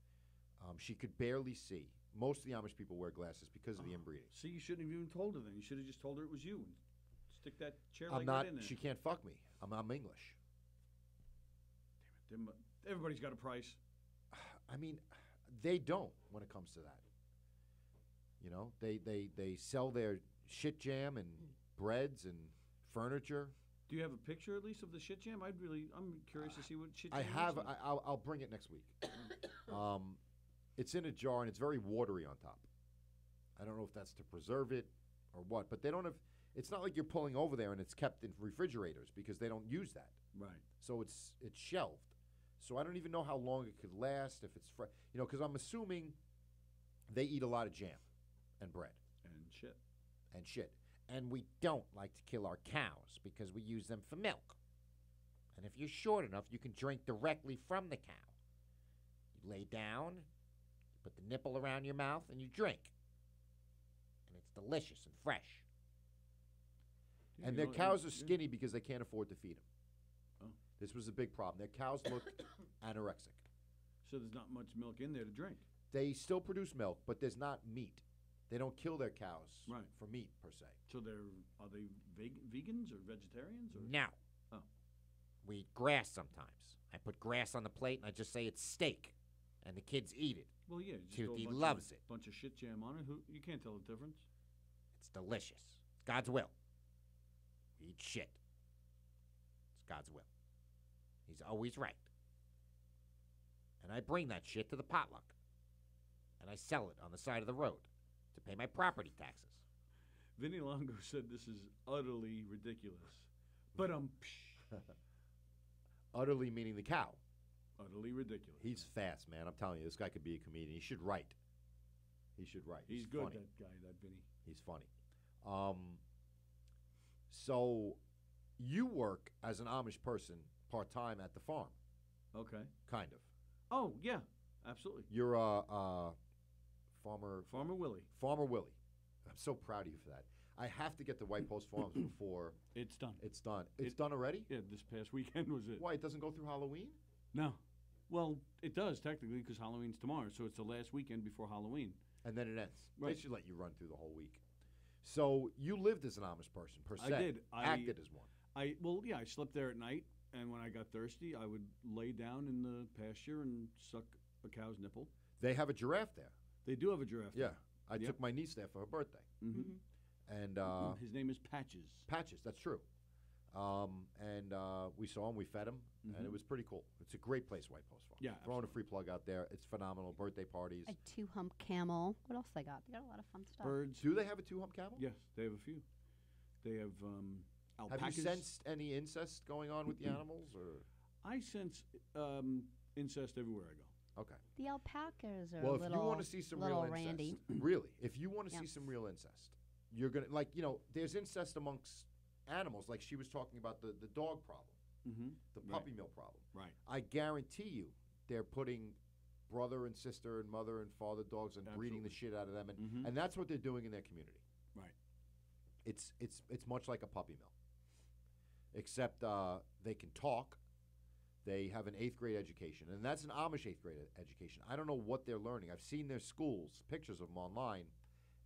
She could barely see. Most of the Amish people wear glasses because of the inbreeding. See, you shouldn't have even told her then. You should have just told her it was you. And stick that chair I'm leg not. right in there. She can't fuck me. I'm English. Damn it. Everybody's got a price. I mean, they don't when it comes to that. They sell their shit jam and breads and furniture. Do you have a picture at least of the shit jam? I'm curious to see what shit jam I have. looks like. I'll bring it next week. It's in a jar and it's very watery on top. I don't know if that's to preserve it or what, but they don't have. It's not like you're pulling over there and it's kept in refrigerators because they don't use that. Right. So it's shelved. So I don't even know how long it could last if it's fresh. Because I'm assuming they eat a lot of jam and bread And shit. and shit. And we don't like to kill our cows because we use them for milk. And if you're short enough, you can drink directly from the cow. You lay down, you put the nipple around your mouth, and you drink. And it's delicious and fresh. And their cows are skinny because they can't afford to feed them. Oh. This was a big problem. Their cows look anorexic. So there's not much milk in there to drink. They still produce milk, but there's not meat. They don't kill their cows Right. for meat, per se. So are they vegans or vegetarians? Or? No. Oh. We eat grass sometimes. I put grass on the plate, and I just say it's steak. And the kids eat it. Well, yeah. Just throw a Toothy bunch loves of, it. Bunch of shit jam on it. You can't tell the difference. It's delicious. It's God's will. We eat shit. It's God's will. He's always right. And I bring that shit to the potluck. And I sell it on the side of the road to pay my property taxes. Vinny Longo said this is utterly ridiculous. But Utterly meaning the cow. utterly ridiculous. He's fast, man. I'm telling you, this guy could be a comedian. He should write. He's good, funny. that guy, that Vinny. He's funny. So you work as an Amish person part-time at the farm, Okay. kind of. Oh, yeah. Absolutely. You're a farmer. Farmer Willie. Farmer Willie. I'm so proud of you for that. I have to get to White Post Farms before It's done. it's done. It's done already? Yeah, this past weekend was it. Why, it doesn't go through Halloween? No. Well, it does technically because Halloween's tomorrow, so it's the last weekend before Halloween. And then it ends. Right. They should let you run through the whole week. So you lived as an Amish person, per se. I did. Acted as one. I slept there at night, and when I got thirsty, I would lay down in the pasture and suck a cow's nipple. They have a giraffe there. They do have a giraffe. Yeah. I Yep. took my niece there for her birthday. Mm-hmm. And His name is Patches. Patches, that's true. And we saw him, we fed him, and it was pretty cool. It's a great place, White Post Farm. Yeah, Throwing a free plug out there. It's phenomenal. Birthday parties. A 2-hump camel. What else they got? They got a lot of fun stuff. Birds. Do they have a 2-hump camel? Yes, they have a few. They have alpacas. Have you sensed any incest going on with the animals? Or I sense incest everywhere I go. Okay. The alpacas are Well, a if little, you want to see some little real randy. incest, really, if you want to Yeah. see some real incest, you're going to, there's incest amongst animals. Like she was talking about the dog problem, Mm-hmm. the Right. puppy mill problem. Right. I guarantee you they're putting brother and sister and mother and father dogs and breeding the shit out of them. And that's what they're doing in their community. Right. It's much like a puppy mill, except they can talk. They have an 8th grade education, and that's an Amish 8th grade education. I don't know what they're learning. I've seen their schools, pictures of them online,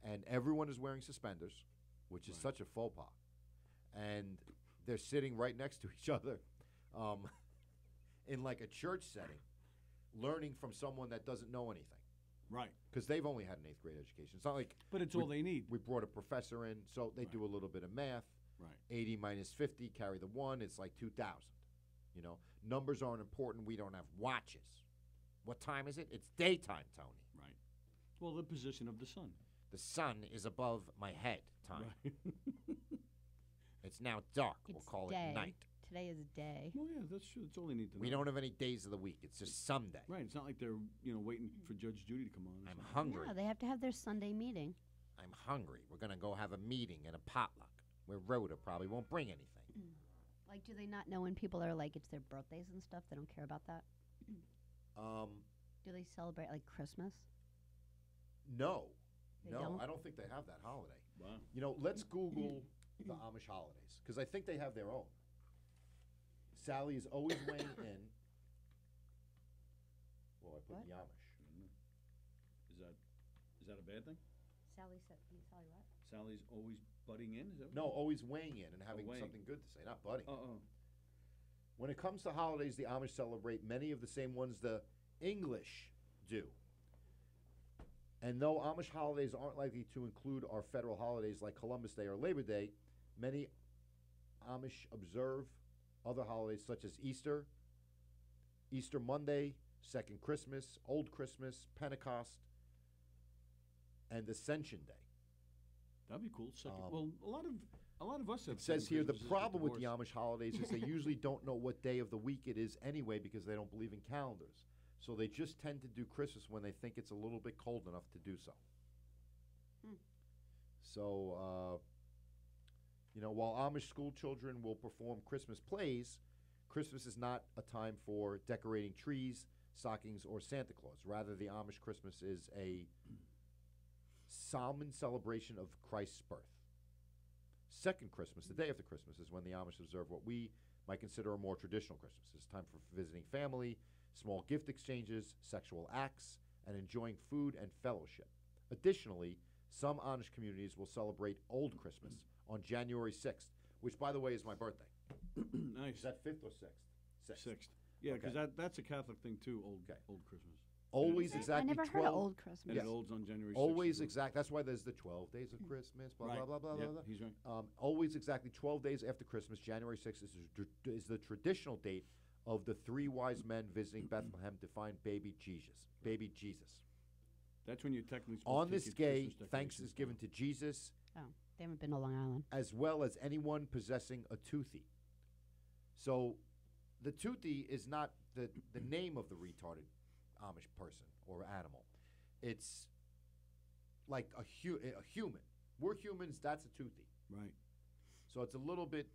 and everyone is wearing suspenders. which is Right. such a faux pas. And they're sitting right next to each other in like a church setting, learning from someone that doesn't know anything. Right. Because they've only had an 8th grade education. It's not like But it's all they need. we brought a professor in, so they do a little bit of math. Right. 80 minus 50, carry the 1, it's like 2,000. You know, numbers aren't important. We don't have watches. What time is it? It's daytime, Tony. Right. Well, the position of the sun. The sun is above my head, time. Right. It's now dark. We'll It's call day. it night. Today is day. Well, yeah, that's true. That's all they need to know. We don't have any days of the week. It's just Sunday. Right. It's not like they're waiting for Judge Judy to come on. or I'm something. hungry. Yeah, they have to have their Sunday meeting. I'm hungry. We're going to go have a meeting and a potluck where Rhoda probably won't bring anything. Like, do they not know when people are like, it's their birthdays and stuff? They don't care about that? Do they celebrate like Christmas? No. They No, don't? I don't think they have that holiday. Wow. You know, let's Google the Amish holidays because I think they have their own. Sally is always weighing in. Well, I put What? Yamish. Is that a bad thing? Sally said, Sally what? Sally's always butting in. Is that? No, always weighing in and having weighing. something good to say, not butting. Oh. When it comes to holidays, the Amish celebrate many of the same ones the English do. And though Amish holidays aren't likely to include our federal holidays like Columbus Day or Labor Day, many Amish observe other holidays such as Easter, Easter Monday, Second Christmas, Old Christmas, Pentecost, and Ascension Day. That'd be cool. Well, a lot of us have. It says second here the Christmases problem with the divorce. Amish holidays is they usually don't know what day of the week it is anyway because they don't believe in calendars. So they just tend to do Christmas when they think it's a little bit cold enough to do so. Hmm. So, while Amish school children will perform Christmas plays, Christmas is not a time for decorating trees, stockings, or Santa Claus. Rather, the Amish Christmas is a solemn celebration of Christ's birth. Second Christmas, the day after Christmas, is when the Amish observe what we might consider a more traditional Christmas. It's time for visiting family, small gift exchanges, sexual acts, and enjoying food and fellowship. Additionally, some Amish communities will celebrate Old Christmas on January 6th, which, by the way, is my birthday. Nice. Is that 5th or 6th? 6th. Yeah, because Okay. that's a Catholic thing too. Okay. Old Christmas. Always I exactly never 12. heard of Old And Christmas. it olds on January 6th. Always as well. exact. That's why there's the 12 days of Christmas, blah, Right. blah, blah, blah, Yeah, blah, blah. he's right. Always exactly 12 days after Christmas, January 6th is the traditional date of the 3 wise men visiting Bethlehem to find baby Jesus. Baby Jesus. That's when you're technically supposed On to this take your day, Christmas thanks decorations is given down. to Jesus Oh, they haven't been to Long Island. as well as anyone possessing a toothy. So the toothy is not the name of the retarded Amish person or animal. It's like a human. We're humans, that's a toothy. Right. So it's a little bit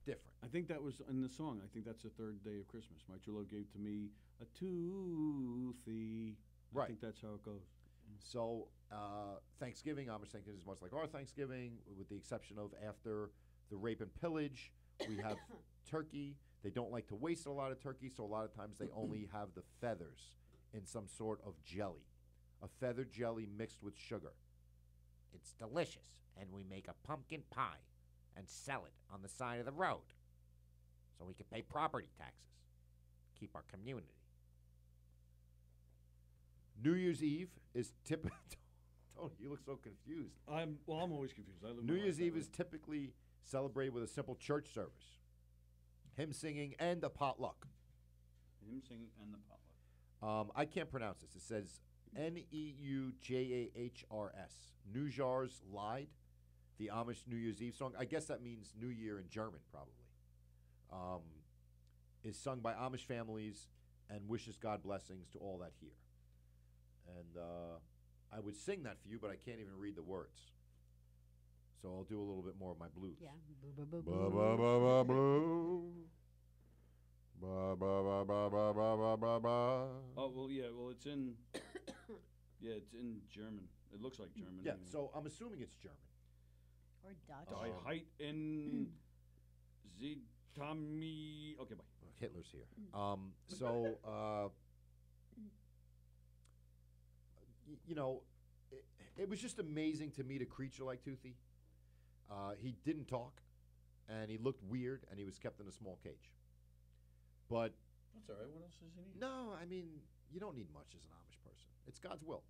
different. I think that was in the song. I think that's the third day of Christmas. My true love gave to me a toothy. I Right. think that's how it goes. So Thanksgiving, Amish Thanksgiving is much like our Thanksgiving, with the exception of after the rape and pillage, we have turkey. They don't like to waste a lot of turkey, so a lot of times they only have the feathers in some sort of jelly, a feather jelly mixed with sugar. It's delicious, and we make a pumpkin pie and sell it on the side of the road so we can pay property taxes, keep our community. New Year's Eve is typically. Tony, you look so confused. I'm always confused. I live New my life Year's that Eve way. is typically celebrated with a simple church service, hymn singing, and a potluck. Him singing and the potluck. I can't pronounce this. It says Neujahrs. Nujars lied, the Amish New Year's Eve song. I guess that means New Year in German, probably. Is sung by Amish families and wishes God blessings to all that hear. And I would sing that for you, but I can't even read the words. So I'll do a little bit more of my blues. Yeah. Boo, boo, boo, Ba boo. ba ba ba blue. Ba ba ba ba ba ba ba ba ba. Oh well, yeah. Well, it's in. Yeah, it's in German. It looks like German. Yeah, anyway. so I'm assuming it's German. Or Dutch. Die Heit in Zitami. Okay, bye. Hitler's here. So, it was just amazing to meet a creature like Toothy. He didn't talk, and he looked weird, and he was kept in a small cage. But That's all right. What else does he need? no, I mean, you don't need much as an Amish person. It's God's will.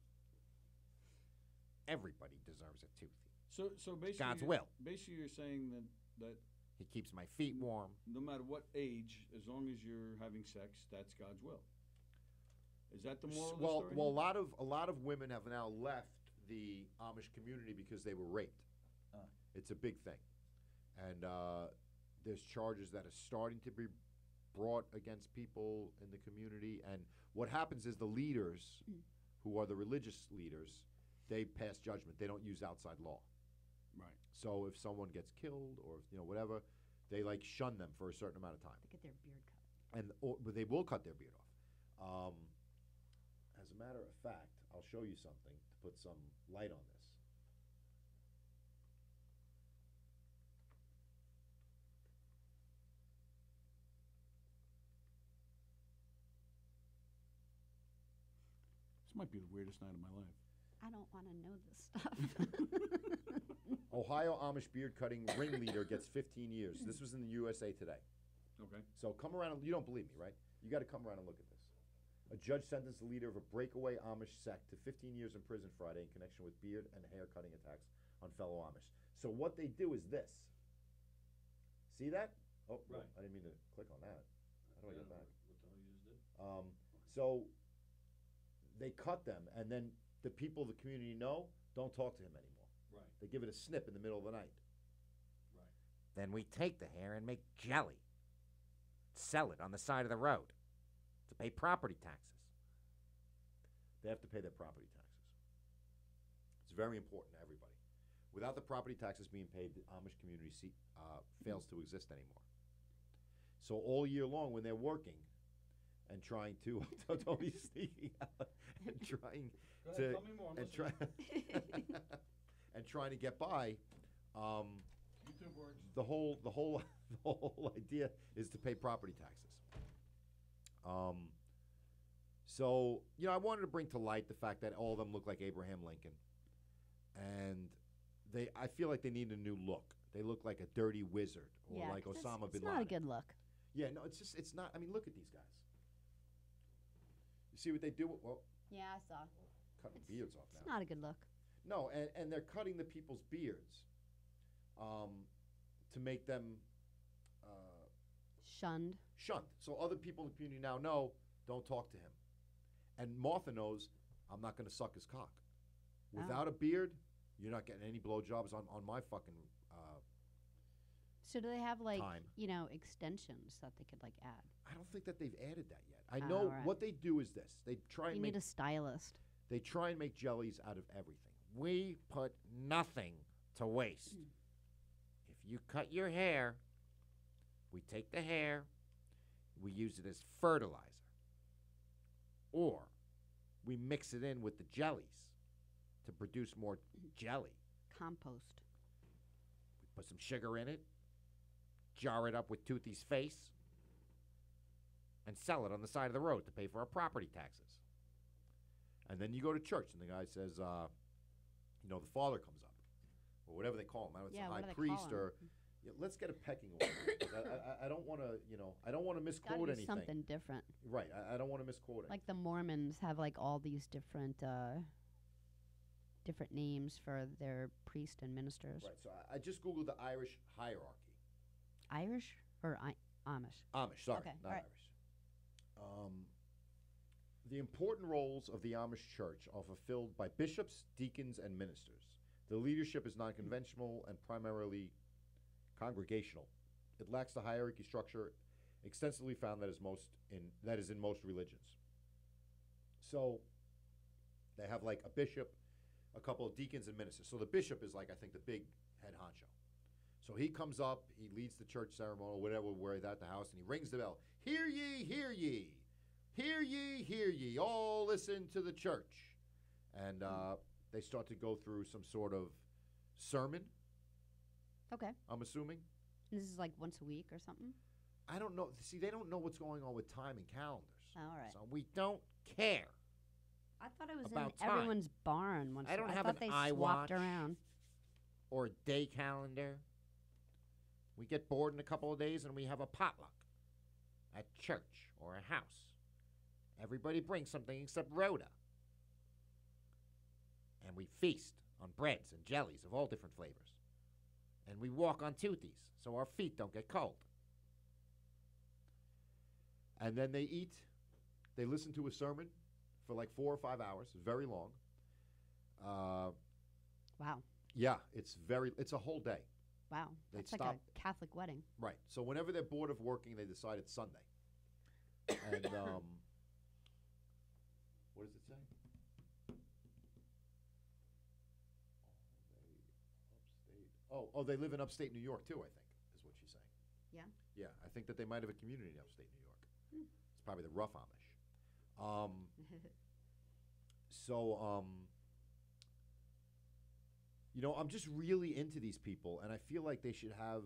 Everybody deserves a toothy. So basically, God's will. Basically, you're saying that He keeps my feet warm. no matter what age, as long as you're having sex, that's God's will. Is that the moral of the story? Well, a lot of women have now left the Amish community because they were raped. It's a big thing, and there's charges that are starting to be brought against people in the community. And what happens is the leaders, who are the religious leaders, they pass judgment. They don't use outside law. Right. So if someone gets killed or whatever, they like shun them for a certain amount of time, They get their beard cut. but they will cut their beard off. As a matter of fact, I'll show you something to put some light on this. This might be the weirdest night of my life. I don't want to know this stuff. Ohio Amish beard cutting ringleader gets 15 years. This was in the USA Today. Okay. So come around. You don't believe me, right? You got to come around and look at this. A judge sentenced the leader of a breakaway Amish sect to 15 years in prison Friday in connection with beard and hair cutting attacks on fellow Amish. So what they do is this. See that? Oh, Right. I didn't mean to click on that. How do I get back? What the hell you just did? So they cut them, and then the people of the community know, don't talk to him anymore. Right. They give it a snip in the middle of the night. Right. Then we take the hair and make jelly. Sell it on the side of the road to pay property taxes. They have to pay their property taxes. It's very important to everybody. Without the property taxes being paid, the Amish community fails to exist anymore. So all year long, when they're working and trying to, don't be sneaking out, and trying Go to, ahead, tell me more. I'm and, listening. and trying to get by, YouTube works. the whole idea is to pay property taxes. So I wanted to bring to light the fact that all of them look like Abraham Lincoln, and I feel like they need a new look. They look like a dirty wizard or Yeah, like 'cause Osama bin it's Laden. not a good look. Yeah, no, it's not. I mean, look at these guys. You see what they do? Well, Yeah, I saw. cutting beards off It's now. not a good look. No, and they're cutting the people's beards to make them Shunned. shunned. So other people in the community now know, don't talk to him. And Martha knows, I'm not going to suck his cock. Without a beard, you're not getting any blowjobs on my fucking So do they have like time. extensions that they could like add? I don't think that they've added that yet. I Oh, know right. what they do is this. They try You and need make a stylist. they try and make jellies out of everything. We put nothing to waste. If you cut your hair, we take the hair, we use it as fertilizer. Or we mix it in with the jellies to produce more jelly. Compost. We put some sugar in it, jar it up with Toothy's face, and sell it on the side of the road to pay for our property taxes. And then you go to church, and the guy says, the father comes up, or whatever they call him. I don't know if Yeah, it's what a do high they call priest him? or. Yeah, let's get a pecking order. 'Cause I don't want to, I don't want to Gotta misquote do anything. something different. Right, I don't want to misquote it. Like the Mormons have like all these different different names for their priests and ministers. Right, so I just Googled the Irish hierarchy. Irish or Amish? Amish, sorry, Okay, not all right. Irish. The important roles of the Amish church are fulfilled by bishops, deacons, and ministers. The leadership is non-conventional and primarily congregational. It lacks the hierarchy structure extensively found that is in most religions. So they have like a bishop, a couple of deacons and ministers. So the bishop is like, I think, the big head honcho. So he comes up, he leads the church ceremony, whatever, we're at the house, and he rings the bell. Hear ye, hear ye. Hear ye, hear ye. All listen to the church. And they start to go through some sort of sermon, Okay. I'm assuming. This is like once a week or something? I don't know. See, they don't know what's going on with time and calendars. All right. So we don't care. I thought it was About in time. everyone's barn once. I don't have thought an they iWatch. swapped around. or a day calendar. We get bored in a couple of days and we have a potluck at church or a house. Everybody brings something except Rhoda. And we feast on breads and jellies of all different flavors. And we walk on toothies so our feet don't get cold. And then they eat. They listen to a sermon for like 4 or 5 hours. It's very long. Wow. Yeah, it's a whole day. Wow. They'd That's like stop. a Catholic wedding. Right. So whenever they're bored of working, they decide it's Sunday. And what does it say? Oh, they live in upstate New York too, I think, is what she's saying. Yeah. Yeah, I think that they might have a community in upstate New York. Hmm. It's probably the rough Amish. I'm just really into these people, and I feel like they should have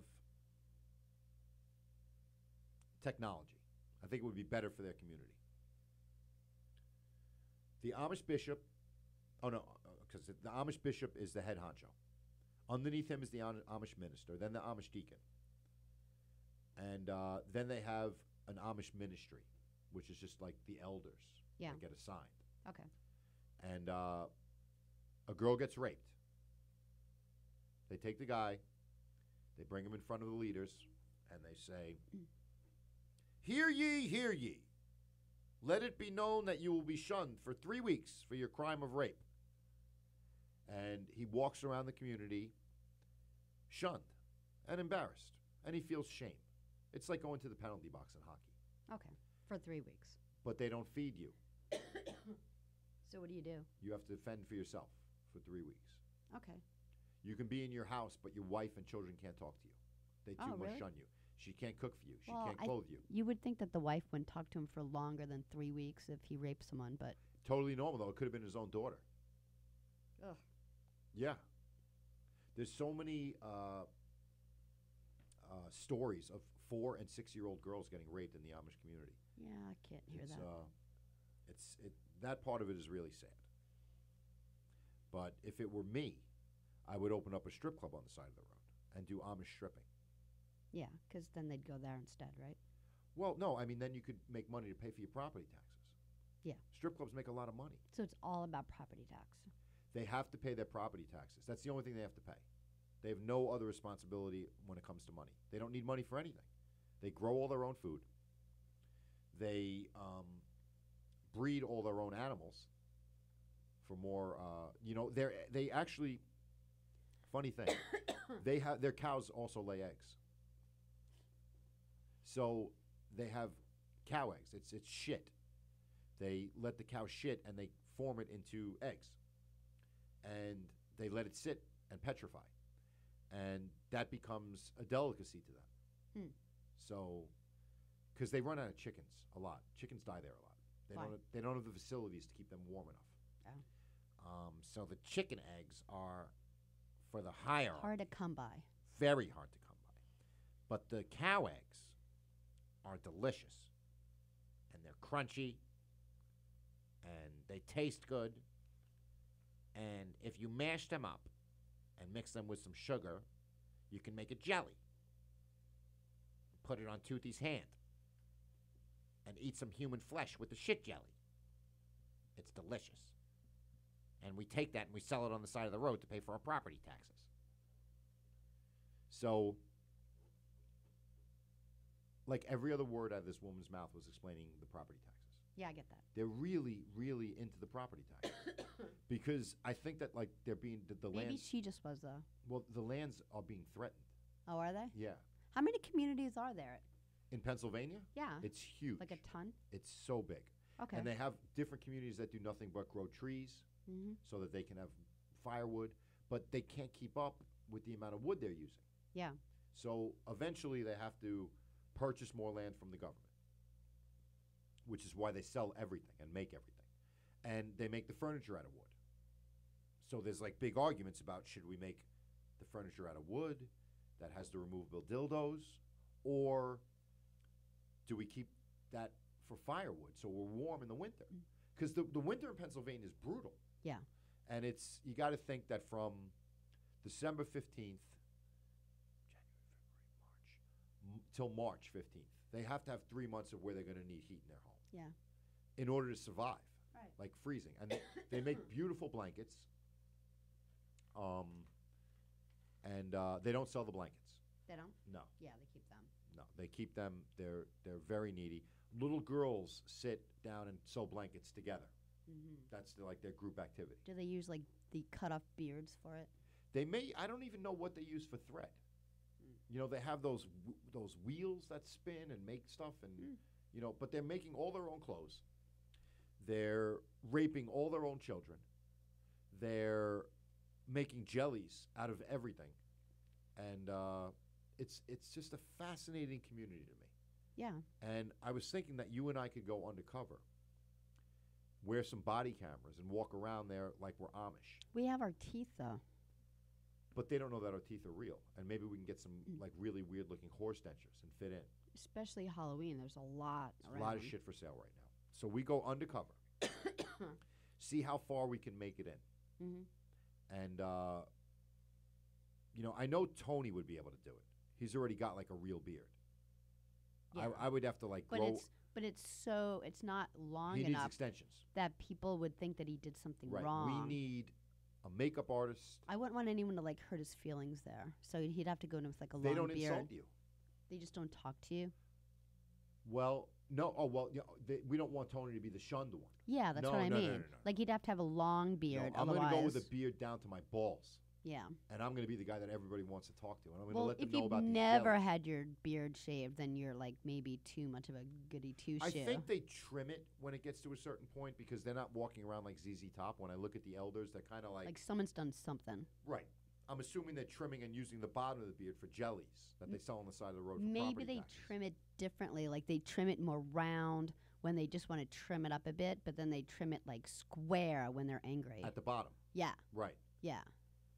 technology. I think it would be better for their community. The Amish bishop, because the Amish bishop is the head honcho. Underneath him is the Amish minister, then the Amish deacon. And then they have an Amish ministry, which is just like the elders that get assigned. Okay. And a girl gets raped. They take the guy, they bring him in front of the leaders, and they say, "Hear ye, hear ye. Let it be known that you will be shunned for 3 weeks for your crime of rape." And he walks around the community shunned and embarrassed, and he feels shame. It's like going to the penalty box in hockey. Okay. For 3 weeks. But they don't feed you. So what do? You have to fend for yourself for 3 weeks. Okay. You can be in your house, but your wife and children can't talk to you. They too much really? shun you. She can't cook for you. She Well, can't clothe you. You would think that the wife wouldn't talk to him for longer than 3 weeks if he raped someone, but Totally normal, though. It could have been his own daughter. ugh. Yeah. There's so many stories of 4- and 6-year-old girls getting raped in the Amish community. Yeah, I can't hear It's, that. that part of it is really sad. But if it were me, I would open up a strip club on the side of the road and do Amish stripping. Yeah, because then they'd go there instead, right? Well, no, I mean, then you could make money to pay for your property taxes. Yeah. Strip clubs make a lot of money. So it's all about property tax. They have to pay their property taxes. That's the only thing they have to pay. They have no other responsibility when it comes to money. They don't need money for anything. They grow all their own food. They breed all their own animals for more. They actually. Funny thing, their cows also lay eggs. So they have cow eggs. It's shit. They let the cow shit and they form it into eggs. And they let it sit and petrify. And that becomes a delicacy to them. Hmm. So, because they run out of chickens a lot. Chickens die there a lot. Why? They don't have the facilities to keep them warm enough. Oh. So the chicken eggs are for the hierarchy. Hard to come by. Very hard to come by. But the cow eggs are delicious. And they're crunchy. And they taste good. And if you mash them up and mix them with some sugar, you can make a jelly. Put it on Toothy's hand. And eat some human flesh with the shit jelly. It's delicious. And we take that and we sell it on the side of the road to pay for our property taxes. So, like every other word out of this woman's mouth was explaining the property taxes. Yeah, I get that. They're really, really into the property tax. Because I think that, like, they're being, the Maybe lands, she just was, though. well, the lands are being threatened. Oh, are they? Yeah. How many communities are there? In Pennsylvania, Yeah. it's huge. Like a ton? It's so big. Okay. And they have different communities that do nothing but grow trees Mm-hmm. so that they can have firewood, but they can't keep up with the amount of wood they're using. Yeah. So eventually they have to purchase more land from the government, which is why they sell everything and make everything. And they make the furniture out of wood. So there's like big arguments about, should we make the furniture out of wood that has the removable dildos, or do we keep that for firewood so we're warm in the winter? Because the winter in Pennsylvania is brutal. Yeah. And you got to think that from December 15th, till March 15th. They have to have 3 months of where they're going to need heat in their home. Yeah. In order to survive. Right. Like freezing. And they make beautiful blankets. And they don't sell the blankets. They don't? No. Yeah, they keep them. No, they keep them. They're very needy. Little girls sit down and sew blankets together. Mm-hmm. That's like their group activity. Do they use like the cut off beards for it? They may. I don't even know what they use for thread. You know, they have those wheels that spin and make stuff, and you know. But they're making all their own clothes. They're raping all their own children. They're making jellies out of everything, and it's just a fascinating community to me. Yeah. And I was thinking that you and I could go undercover, wear some body cameras, and walk around there like we're Amish. We have our teeth though. But they don't know that our teeth are real, and maybe we can get some like really weird looking horse dentures and fit in. Especially Halloween, there's a lot There's around. a lot of shit for sale right now. So we go undercover, see how far we can make it in. Mm-hmm. And, you know, I know Tony would be able to do it. He's already got like a real beard. Yeah. I would have to like But grow. it's not long He needs enough extensions. that people would think that he did something Right. wrong. We need a makeup artist. I wouldn't want anyone to like hurt his feelings there. So he'd have to go in with like a They long don't beard. insult you. They just don't talk to you. Well, no. Oh, well, you know, we don't want Tony to be the shunned one. Yeah, that's No, what I no, no, mean. no, no. Like he'd have to have a long No, beard. I'm going to go with a otherwise- beard down to my balls. Yeah. And I'm going to be the guy that everybody wants to talk to. And I'm going to Well, let them if know you've about these never jellies. had your beard shaved, then you're like maybe too much of a goody two I shoe. think they trim it when it gets to a certain point because they're not walking around like ZZ Top. When I look at the elders, they're kind of like someone's done something. right. I'm assuming they're trimming and using the bottom of the beard for jellies that they sell on the side of the road for Maybe property they taxes. trim it differently. Like they trim it more round when they just want to trim it up a bit, but then they trim it like square when they're angry. At the bottom. Yeah, Right. yeah.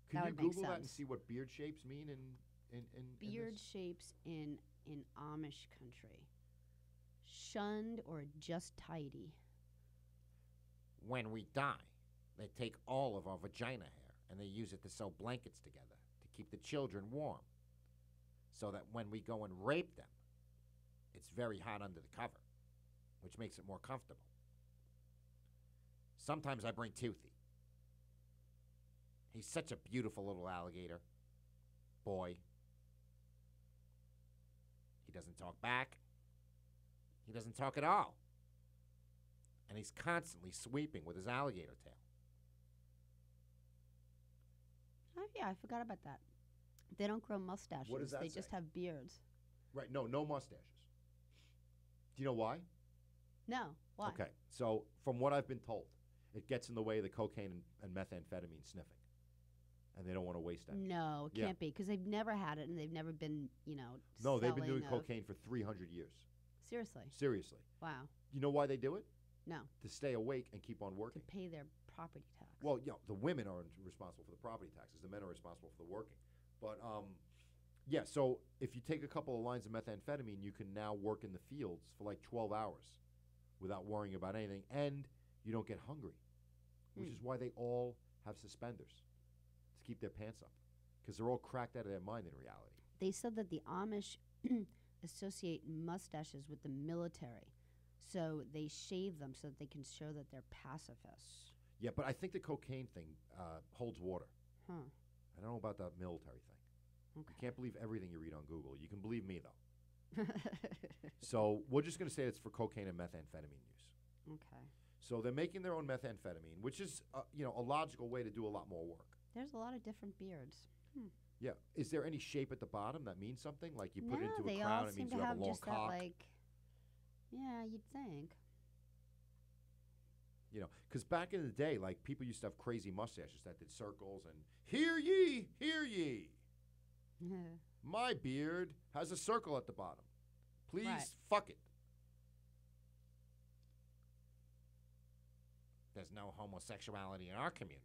Can That you would make Google that and sense. see what beard shapes mean in Beard this? shapes in Amish country. Shunned or just tidy. When we die, they take all of our vagina hair and they use it to sew blankets together to keep the children warm. So that when we go and rape them, it's very hot under the cover, which makes it more comfortable. Sometimes I bring Toothy. He's such a beautiful little alligator. Boy. He doesn't talk back. He doesn't talk at all. And he's constantly sweeping with his alligator tail. Oh yeah, I forgot about that. They don't grow mustaches. does that they just say? have beards. Right. No mustaches. Do you know why? No. Why? Okay. So from what I've been told, it gets in the way of the cocaine and methamphetamine sniffing. And they don't want to waste that. No, it Yeah. can't be because they've never had it and they've never been, No, they've been doing selling of- cocaine for 300 years. Seriously. Seriously. Wow. You know why they do it? No. To stay awake and keep on To working. pay their property tax. Well, the women are responsible for the property taxes. The men are responsible for the working. But, yeah, so if you take a couple of lines of methamphetamine, you can now work in the fields for like 12 hours without worrying about anything, and you don't get hungry, which is why they all have suspenders to keep their pants up because they're all cracked out of their mind in reality. They said that the Amish associate mustaches with the military. So they shave them so that they can show that they're pacifists. Yeah, but I think the cocaine thing holds water. Huh. I don't know about that military thing. You Okay. can't believe everything you read on Google. You can believe me, though. So we're just going to say it's for cocaine and methamphetamine use. Okay. So they're making their own methamphetamine, which is, a logical way to do a lot more work. There's a lot of different beards. Yeah. Is there any shape at the bottom that means something? Like you put it No, into they a all crown, it seem means to you have have a long just cock. that like. Yeah, you'd think. Because back in the day, like people used to have crazy mustaches that did circles and hear ye, hear ye. My beard has a circle at the bottom. Please Right. fuck it. There's no homosexuality in our community.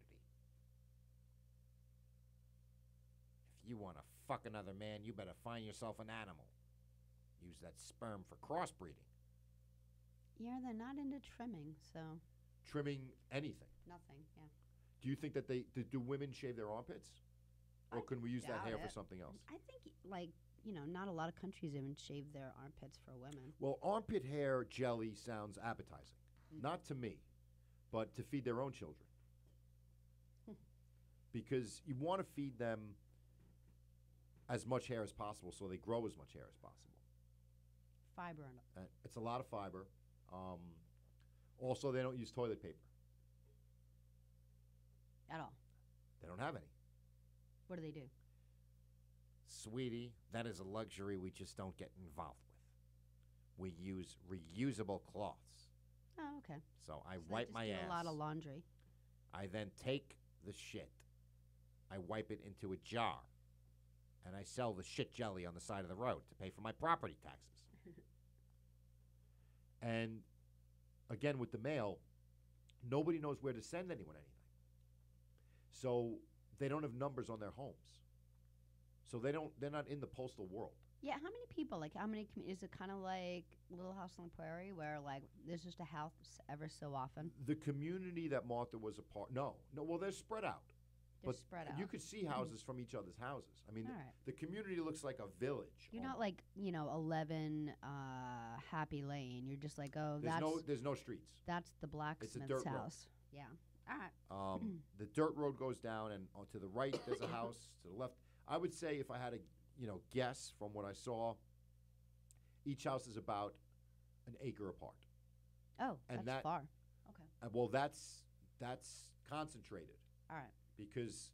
If you want to fuck another man, you better find yourself an animal. Use that sperm for crossbreeding. Yeah, they're not into trimming, so Trimming anything. nothing. Yeah. Do you think that do women shave their armpits? Or can we use that doubt hair for it. something else? I think, like, not a lot of countries even shave their armpits for women. Well, armpit hair jelly sounds appetizing. Mm. Not to me, but to feed their own children. Because you want to feed them as much hair as possible so they grow as much hair as possible. Fiber and It's a lot of fiber. Also, they don't use toilet paper. at all. They don't have any. What do they do? Sweetie, that is a luxury we just don't get involved with. We use reusable cloths. Oh, okay. So I So they wipe just my do ass. a lot of laundry. I then take the shit. I wipe it into a jar. And I sell the shit jelly on the side of the road to pay for my property taxes. And again, with the mail, nobody knows where to send anyone anything. So they don't have numbers on their homes. So they're not in the postal world. Yeah, how many people? Like, how many? Is it kind of like Little House on the Prairie, where like there's just a house ever so often? The community that Martha was a part, no, well, they're spread out. They're But spread out. you could see houses from each other's houses. I mean, All right. the community looks like a village. You're not like 11 Happy Lane. You're just like, oh, There's no streets. that's the blacksmith's dirt road. house. Yeah. All right. The dirt road goes down, and to the right there's a house. To the left, I would say if I had to, guess from what I saw, each house is about an acre apart. Oh, And that's that- far. Okay. Well, that's concentrated All right. because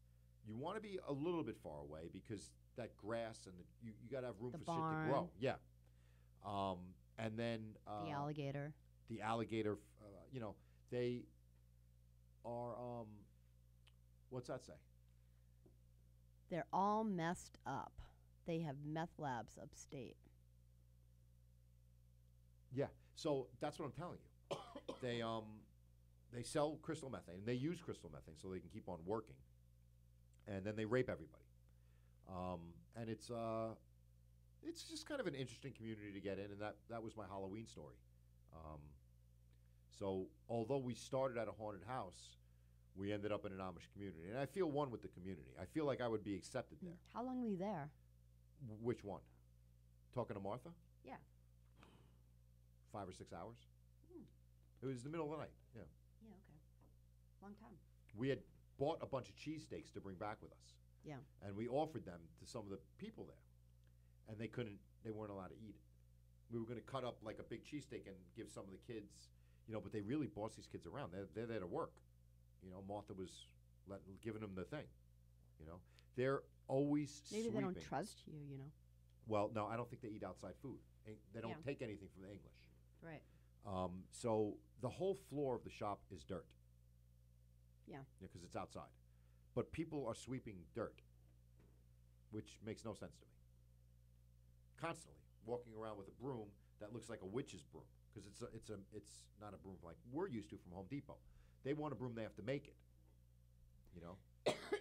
you want to be a little bit far away because that grass and you got to have room The for shit to grow. barn. Yeah. And then The alligator. the alligator, they are, what's that say? They're all messed up. They have meth labs upstate. Yeah. So that's what I'm telling you. They sell crystal methane. They use crystal methane so they can keep on working, and then they rape everybody. And it's just kind of an interesting community to get in, and that was my Halloween story. So although we started at a haunted house, we ended up in an Amish community, and I feel one with the community. I feel like I would be accepted there. How long were you there? Which one? Talking to Martha? Yeah. 5 or 6 hours. Hmm. It was the middle of the night. Yeah. Yeah, okay. Long time. We had bought a bunch of cheesesteaks to bring back with us. Yeah. And we offered them to some of the people there. And they weren't allowed to eat it. We were going to cut up like a big cheesesteak and give some of the kids, but they really boss these kids around. They're there to work. Martha was giving them the thing. They're always Maybe sweeping. they don't trust you, Well, no, I don't think they eat outside food. They don't Yeah. take anything from the English. Right. So the whole floor of the shop is dirt. Yeah. Because it's outside. But people are sweeping dirt, which makes no sense to me. Constantly walking around with a broom that looks like a witch's broom, because it's not a broom like we're used to from Home Depot. They want a broom, they have to make it.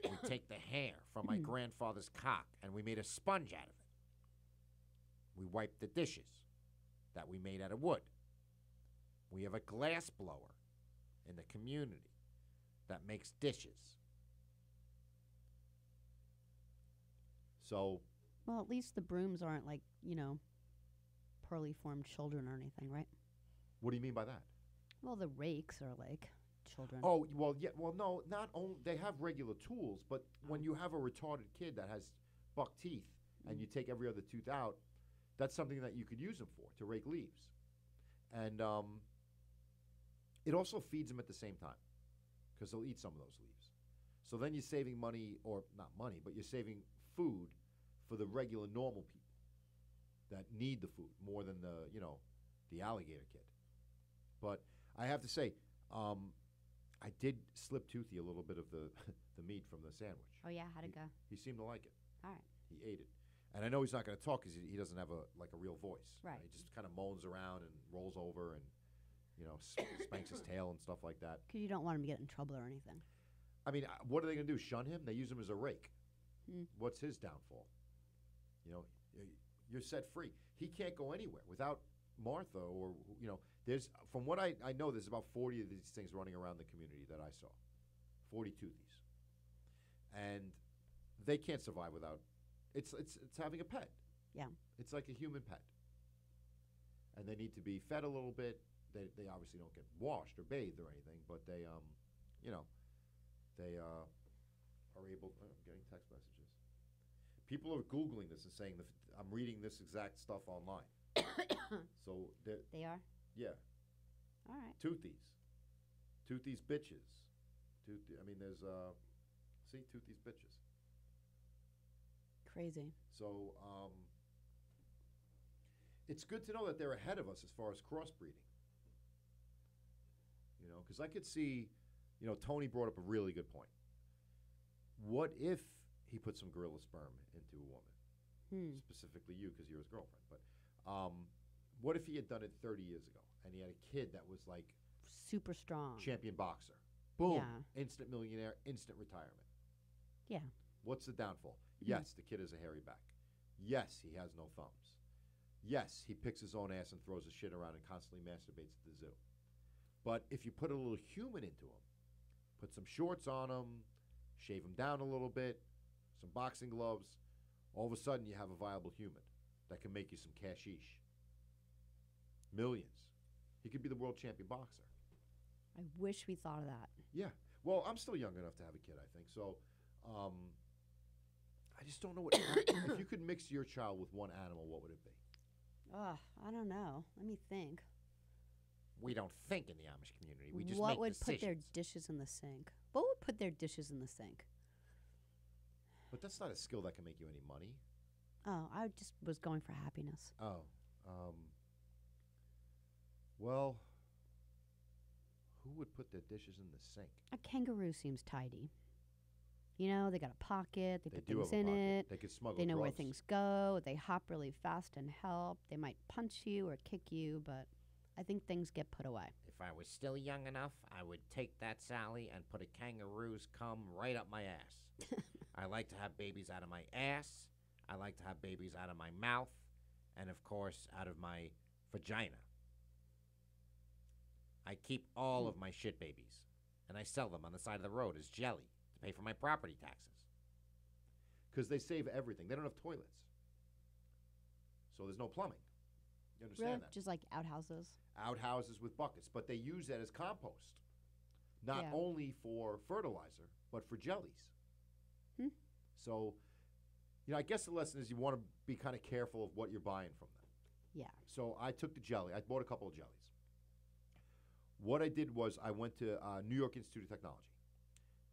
We take the hair from my grandfather's cock and we made a sponge out of it. We wiped the dishes that we made out of wood. We have a glass blower in the community that makes dishes. So Well, at least the brooms aren't like, poorly formed children or anything, right? what do you mean by that? Well, the rakes are like children. Oh, well, yeah, well, no, not only they have regular tools, but when you have a retarded kid that has buck teeth and you take every other tooth out, that's something that you could use them for, to rake leaves. And it also feeds them at the same time because they'll eat some of those leaves. So then you're saving money, or not money, but you're saving food for the regular normal people that need the food more than the alligator kid. But I have to say, I did slip Toothy a little bit of the the meat from the sandwich. Oh, yeah, how'd it go? He seemed to like it. All right. He ate it, and I know he's not going to talk because he doesn't have a real voice. Right. He just kind of moans around and rolls over and spanks his tail and stuff like that. Because you don't want him to get in trouble or anything. I mean, what are they going to do? Shun him? They use him as a rake. Hmm. What's his downfall? You're set free. He can't go anywhere without Martha, or there's, from what I know, there's about 40 of these things running around the community that I saw. 40 Toothies. And they can't survive without. It's having a pet. Yeah. It's like a human pet, and they need to be fed a little bit. They obviously don't get washed or bathed or anything, but they you know, they are able. I'm getting text messages. People are googling this and saying I'm reading this exact stuff online. So They are? yeah, All right. Toothies bitches. I mean, there's see Toothies bitches. Crazy. So it's good to know that they're ahead of us as far as crossbreeding. You know, because I could see, Tony brought up a really good point. What if he put some gorilla sperm into a woman, specifically you, because you're his girlfriend? But what if he had done it 30 years ago and he had a kid that was like Super strong. champion boxer? Boom, Yeah. instant millionaire, instant retirement. Yeah. What's the downfall? Yes, the kid has a hairy back. Yes, he has no thumbs. Yes, he picks his own ass and throws his shit around and constantly masturbates at the zoo. But if you put a little human into him, put some shorts on him, shave him down a little bit, some boxing gloves, all of a sudden you have a viable human that can make you some cashish. Millions. He could be the world champion boxer. I wish we thought of that. Yeah. Well, I'm still young enough to have a kid, I think. So I just don't know what. If you could mix your child with one animal, what would it be? I don't know. Let me think. We don't think in the Amish community. We just what make would decisions. put their dishes in the sink? What would put their dishes in the sink? But that's not a skill that can make you any money. Oh, I just was going for happiness. Oh. Well, who would put their dishes in the sink? A kangaroo seems tidy. You know, they got a pocket. They put do things have a in pocket. it. They could smuggle They know where drugs. things go. They hop really fast and help. They might punch you or kick you, but I think things get put away. If I was still young enough, I would take that Sally and put a kangaroo's cum right up my ass. I like to have babies out of my ass. I like to have babies out of my mouth. And, of course, out of my vagina. I keep all of my shit babies. And I sell them on the side of the road as jelly to pay for my property taxes. Because they save everything. They don't have toilets. So there's no plumbing. You understand Really? that? Just like outhouses. Outhouses with buckets. But they use that as compost. Not Yeah. only for fertilizer, but for jellies. Hmm. So, I guess the lesson is you want to be kind of careful of what you're buying from them. Yeah. So I took the jelly. I bought a couple of jellies. What I did was I went to New York Institute of Technology,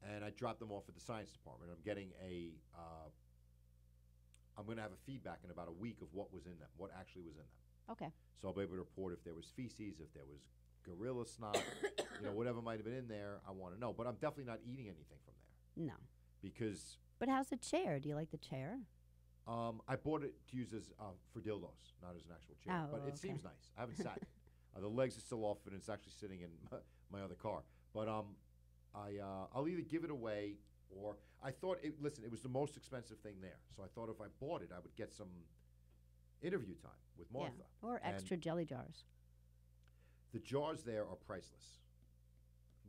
and I dropped them off at the science department. I'm getting I'm going to have a feedback in about a week of what was in them, what actually was in them. Okay. So I'll be able to report if there was feces, if there was gorilla snot, whatever might have been in there. I want to know. But I'm definitely not eating anything from there No. because But how's the chair? Do you like the chair? I bought it to use as for dildos, not as an actual chair. Oh, but it okay. seems nice. I haven't sat in it. The legs are still off, and it's actually sitting in my other car. But I'll either give it away or I thought. Listen, it was the most expensive thing there, so I thought if I bought it, I would get some interview time with Martha. Yeah. Or And extra jelly jars. the jars there are priceless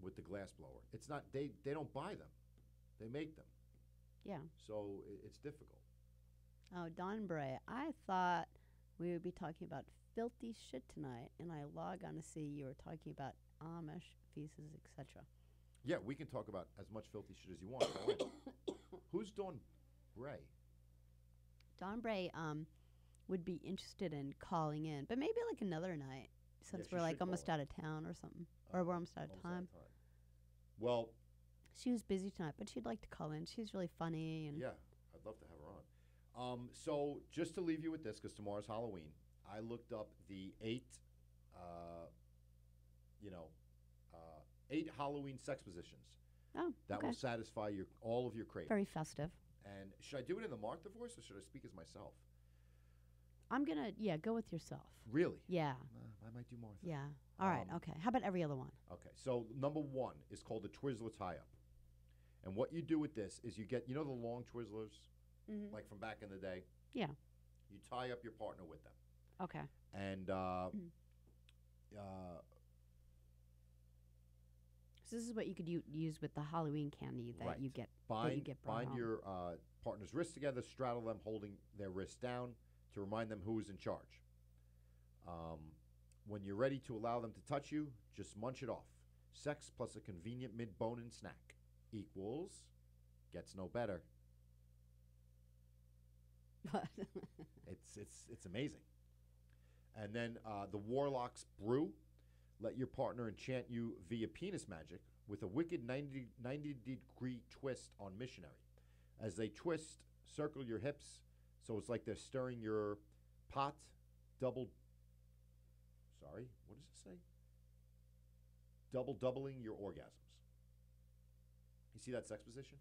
with the glass blower. It's not. They don't buy them. They make them. Yeah. So it's difficult. Oh, Don Bray, I thought we would be talking about filthy shit tonight, and I log on to see you were talking about Amish feces, etc. Yeah, we can talk about as much filthy shit as you want. Go in. Who's Dawn Bray? Don Bray would be interested in calling in, but maybe like another night, since she we're like should call almost in. out of town or something, or we're almost out of time. Well, She was busy tonight, but she'd like to call in. She's really funny, and yeah, I'd love to have her on. So just to leave you with this, because tomorrow's Halloween, I looked up the 8 Halloween sex positions oh, that okay. will satisfy all of your cravings. Very festive. And should I do it in the Martha voice or should I speak as myself? I'm gonna go with yourself. Really? Yeah, I might do Martha. yeah. All right, okay. How about every other one? Okay, so number 1 is called the Twizzler tie-up. And what you do with this is you get, the long Twizzlers, Mm-hmm. like from back in the day? Yeah. You tie up your partner with them. Okay. And So this is what you could use with the Halloween candy that Right. you get. that you get brought Bind home. your partner's wrists together, straddle them, holding their wrists down to remind them who is in charge. When you're ready to allow them to touch you, just munch it off. Sex plus a convenient mid-bone-in snack equals gets no better. It's amazing. And then the Warlock's Brew. Let your partner enchant you via penis magic with a wicked 90-degree twist on missionary. As they twist, circle your hips so it's like they're stirring your pot. What does it say? Doubling your orgasms. You see that sex position?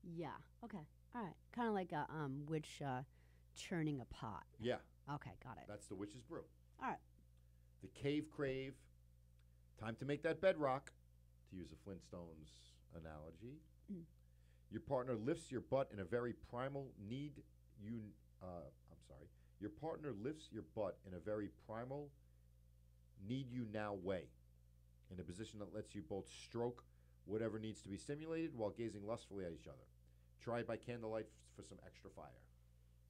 Yeah. Okay. All right. Kind of like a witch churning a pot. Yeah, Okay. Got it. that's the witch's brew. All right. The cave crave. Time to make that bedrock, to use a Flintstones analogy. Mm. Your partner lifts your butt in a very primal Your partner lifts your butt in a very primal, need you now way, in a position that lets you both stroke whatever needs to be stimulated while gazing lustfully at each other. Try it by candlelight for some extra fire.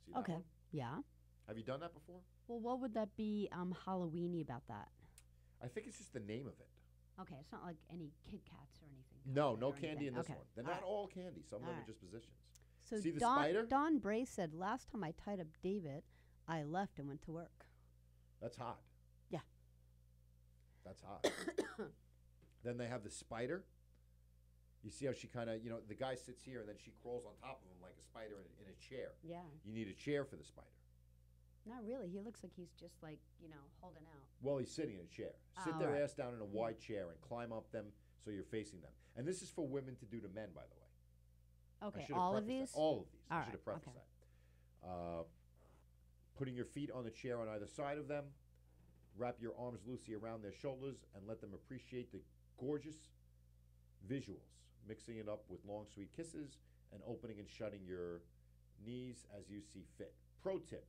See that Okay. one? Yeah. Have you done that before? Well, what would that be Halloweeny about that? I think it's just the name of it. Okay, it's not like any Kit Kats or anything. No, covered no or candy anything. in this Okay. one. They're All not right. all candy. Some of them All are right. just positions. So See the Don, spider? Don Bray said, last time I tied up David, I left and went to work. That's hot. Yeah. That's hot. Then they have the spider. You see how she kind of, the guy sits here and then she crawls on top of him like a spider in a chair. Yeah. You need a chair for the spider. Not really. He looks like he's just like, holding out. Well, he's sitting in a chair. Sit Oh, their right. ass down in a wide chair and climb up them so you're facing them. And this is for women to do to men, by the way. I Okay, should have all of prefaced these? that. All of these. All I should have right, prefaced okay. that. Putting your feet on the chair on either side of them. Wrap your arms loosely around their shoulders and let them appreciate the gorgeous visuals. Mixing it up with long, sweet kisses and opening and shutting your knees as you see fit. Pro tip.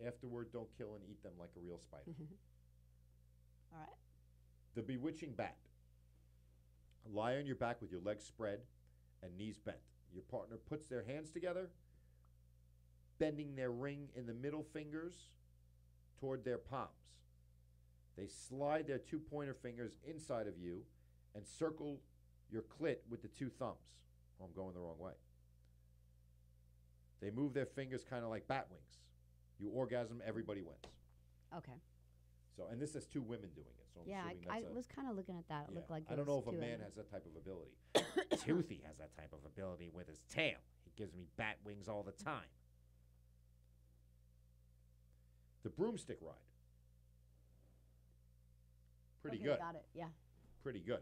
Afterward, don't kill and eat them like a real spider. All right. The bewitching bat. Lie on your back with your legs spread and knees bent. Your partner puts their hands together, bending their ring in the middle fingers toward their palms. They slide their two pointer fingers inside of you and circle your clit with the two thumbs. Oh, I'm going the wrong way. They move their fingers kind of like bat wings. You orgasm, everybody wins. Okay. So, and this has two women doing it. So I'm Yeah, assuming I that's a, was kind of looking at that. It looked like I don't know if those a two man of has that type of ability. Toothy has that type of ability with his tail. He gives me bat wings all the time. The broomstick ride. Pretty Okay, good. Got it. Yeah. Pretty good.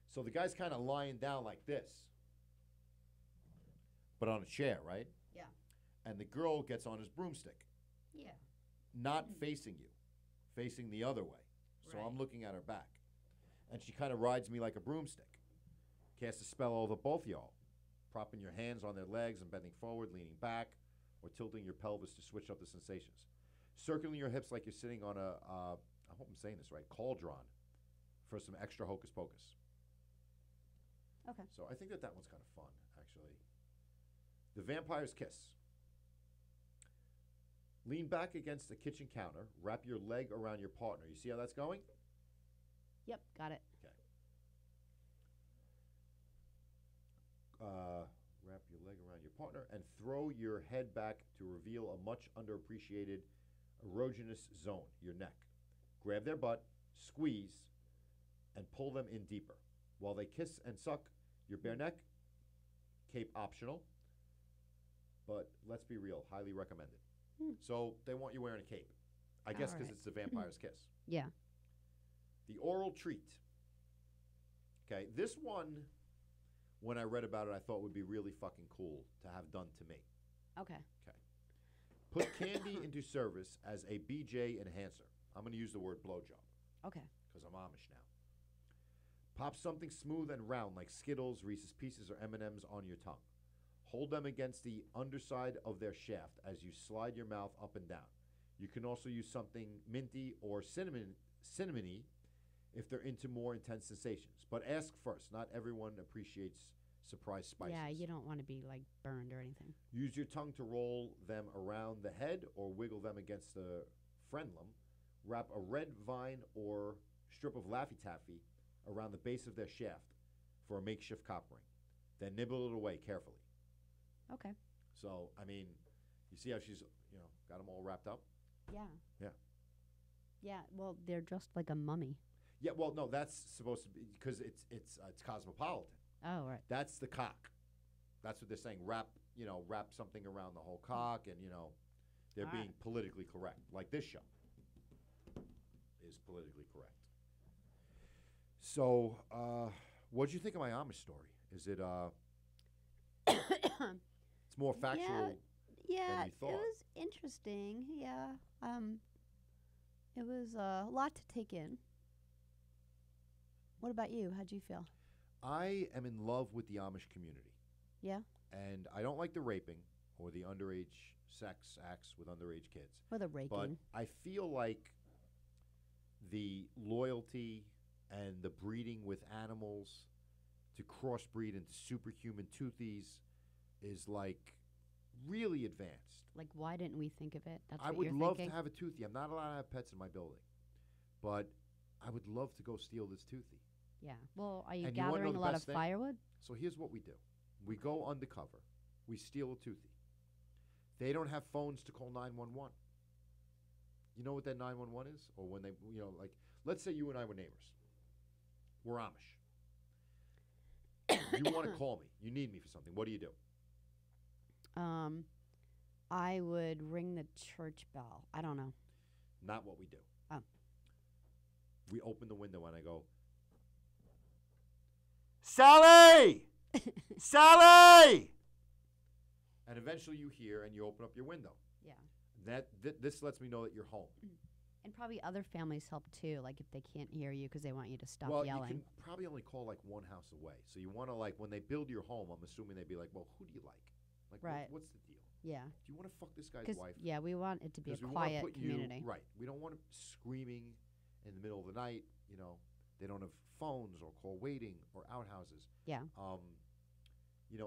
So the guy's kind of lying down like this, but on a chair, right? Yeah. And the girl gets on his broomstick, Yeah. not facing you, facing the other way. So I'm Right. looking at her back. And she kind of rides me like a broomstick. Cast a spell over both y'all, propping your hands on their legs and bending forward, leaning back, or tilting your pelvis to switch up the sensations. Circling your hips like you're sitting on a, I hope I'm saying this right, cauldron for some extra hocus pocus. Okay. So I think that one's kind of fun, actually. The Vampire's Kiss. Lean back against the kitchen counter. Wrap your leg around your partner. You see how that's going? Yep. Got it. Wrap your leg around your partner and throw your head back to reveal a much underappreciated erogenous zone, your neck. Grab their butt, squeeze, and pull them in deeper. While they kiss and suck your bare neck, cape optional, but let's be real, highly recommended. So they want you wearing a cape. I guess because Alright. it's the vampire's kiss. Yeah. The oral treat. Okay, this one, when I read about it, I thought would be really fucking cool to have done to me. Okay. Put candy into service as a BJ enhancer. I'm going to use the word blowjob Okay. because I'm Amish now. Pop something smooth and round like Skittles, Reese's Pieces, or M&Ms on your tongue. Hold them against the underside of their shaft as you slide your mouth up and down. You can also use something minty or cinnamony if they're into more intense sensations. But ask first. Not everyone appreciates surprise spices. Yeah, you don't want to be like burned or anything. Use your tongue to roll them around the head or wiggle them against the frenulum. Wrap a red vine or strip of Laffy Taffy around the base of their shaft for a makeshift cock ring. Then nibble it away carefully. Okay. So, I mean, you see how she's, got them all wrapped up? Yeah. Yeah. Yeah. Well, they're just like a mummy. Yeah, well, no, that's supposed to be, because it's cosmopolitan. Oh, right. That's the cock. That's what they're saying. Wrap something around the whole cock, and, they're All being right. politically correct. Like this show is politically correct. So, what'd you think of my Amish story? Is it, it's more factual. Yeah, you it thought. was interesting. Yeah. It was a lot to take in. What about you? How'd you feel? I am in love with the Amish community. Yeah. And I don't like the raping or the underage sex acts with underage kids. Or the But raking. I feel like the loyalty and the breeding with animals to crossbreed into superhuman toothies is like really advanced. Like, why didn't we think of it? That's I what would you're love thinking? to have a toothy. I'm not allowed to have pets in my building. But I would love to go steal this toothy. Yeah. Well, are you And you wanna know gathering the a lot of best thing? firewood? So here's what we do. We go undercover. We steal a toothy. They don't have phones to call 911. You know what that 911 is? Or when they, like, let's say you and I were neighbors. We're Amish. You want to call me. You need me for something. What do you do? I would ring the church bell. I don't know. Not what we do. Oh. We open the window and I go, Sally! Sally! And eventually you hear and you open up your window. Yeah. This lets me know that you're home. And probably other families help too, like if they can't hear you because they want you to stop Well, yelling. you can probably only call like one house away. So you want to when they build your home, I'm assuming they'd be like, well, who do you like? Like, Right. what's the deal? Yeah. Do you want to fuck this guy's 'Cause, wife? yeah, we want it to be a 'Cause we wanna quiet put community. Right. We don't want them screaming in the middle of the night. They don't have phones or call waiting or outhouses. Yeah.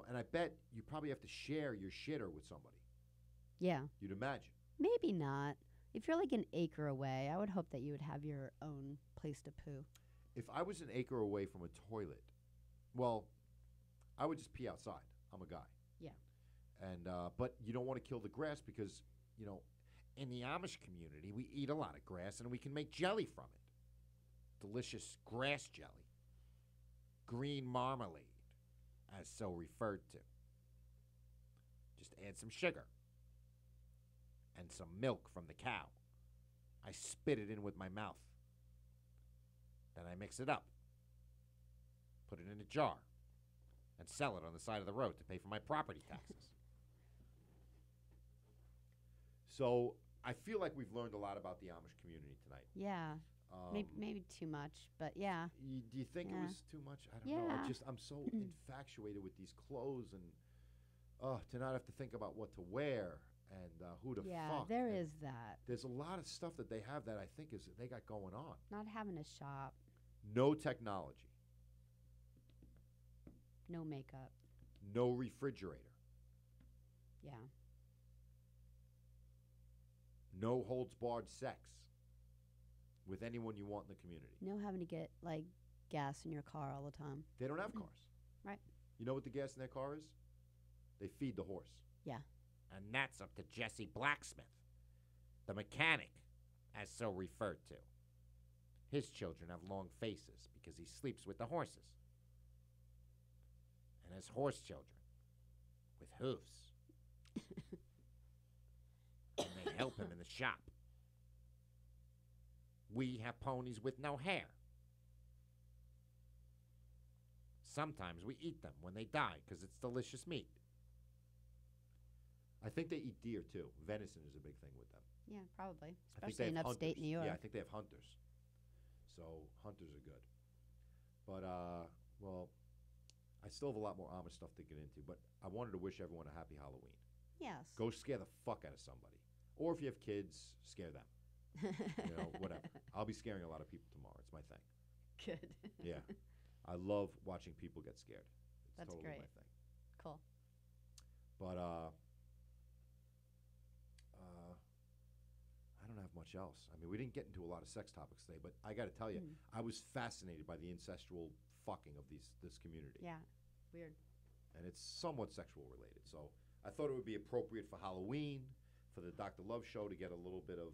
And I bet you probably have to share your shitter with somebody. Yeah. You'd imagine. Maybe not. If you're like an acre away, I would hope that you would have your own place to poo. If I was an acre away from a toilet, well, I would just pee outside. I'm a guy. Yeah. And but you don't want to kill the grass because, In the Amish community, we eat a lot of grass and we can make jelly from it. Delicious grass jelly. Green marmalade, as so referred to. Just add some sugar and some milk from the cow. I spit it in with my mouth. Then I mix it up, put it in a jar, and sell it on the side of the road to pay for my property taxes. So I feel like we've learned a lot about the Amish community tonight. Yeah. Maybe too much, but yeah. Do you think it Yeah. was too much? I don't know. Yeah. I'm so infatuated with these clothes and to not have to think about what to wear and who to Yeah, fuck. there and is that. There's a lot of stuff that they have that I think they got going on. Not having a shop, No technology, no makeup. no refrigerator, Yeah. no holds barred sex with anyone you want in the community. No having to get like gas in your car all the time. They don't have cars. Right. You know what the gas in their car is? They feed the horse. Yeah. And that's up to Jesse Blacksmith, the mechanic, as so referred to. His children have long faces because he sleeps with the horses. And has horse children with hoofs. And they help him in the shop. We have ponies with no hair. Sometimes we eat them when they die because it's delicious meat. I think they eat deer too. Venison is a big thing with them. Yeah, probably. I think Especially they in have upstate hunters. New York. Yeah, I think they have hunters. So hunters are good. But well, I still have a lot more Amish stuff to get into. But I wanted to wish everyone a happy Halloween. Yes. Go scare the fuck out of somebody, or if you have kids, scare them. Whatever. I'll be scaring a lot of people tomorrow. It's my thing. Good. Yeah, I love watching people get scared. It's That's totally great. my thing. Cool. But I don't have much else. I mean, we didn't get into a lot of sex topics today, but I got to tell you, I was fascinated by the incestual fucking of this community. Yeah. Weird. And it's somewhat sexual related. So I thought it would be appropriate for Halloween, for the Dr. Love show to get a little bit of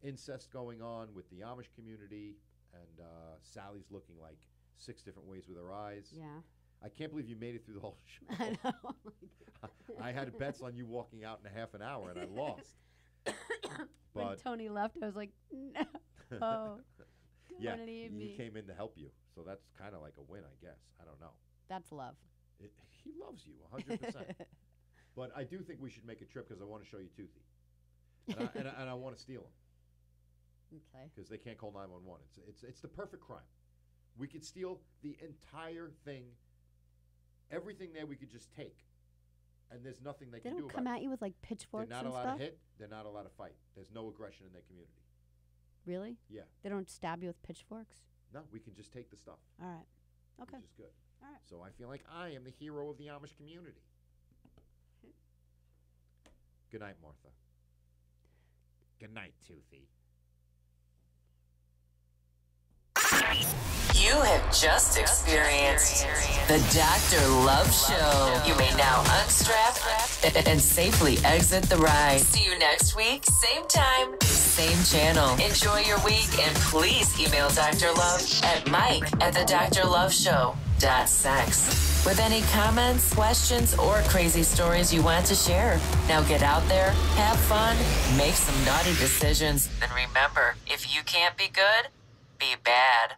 incest going on with the Amish community. And Sally's looking like 6 different ways with her eyes. Yeah. I can't believe you made it through the whole show. I know. I had bets on you walking out in a half an hour, and I lost. When But Tony left, I was like, no. Don't yeah, leave he me. came in to help you, so that's kind of like a win, I guess. I don't know. That's love. He loves you 100%. But I do think we should make a trip because I want to show you Toothy, and I want to steal him Okay. because they can't call 911. It's the perfect crime. We could steal the entire thing, everything there. We could just take, and there's nothing they They can do don't about come it. at you with like pitchforks They're not and allowed stuff? to hit. They're not allowed to fight. There's no aggression in their community. Really? Yeah. They don't stab you with pitchforks? No, we can just take the stuff, All right. Okay. which is good. All right. So I feel like I am the hero of the Amish community. Good night, Martha. Good night, Toothy. You have just experienced the Dr. Love Show. You may now unstrap and safely exit the ride. See you next week, same time, same channel. Enjoy your week and please email Dr. Love at mike@thedrloveshow.sex with any comments, questions, or crazy stories you want to share. Now get out there, have fun, make some naughty decisions, and remember, if you can't be good, be bad.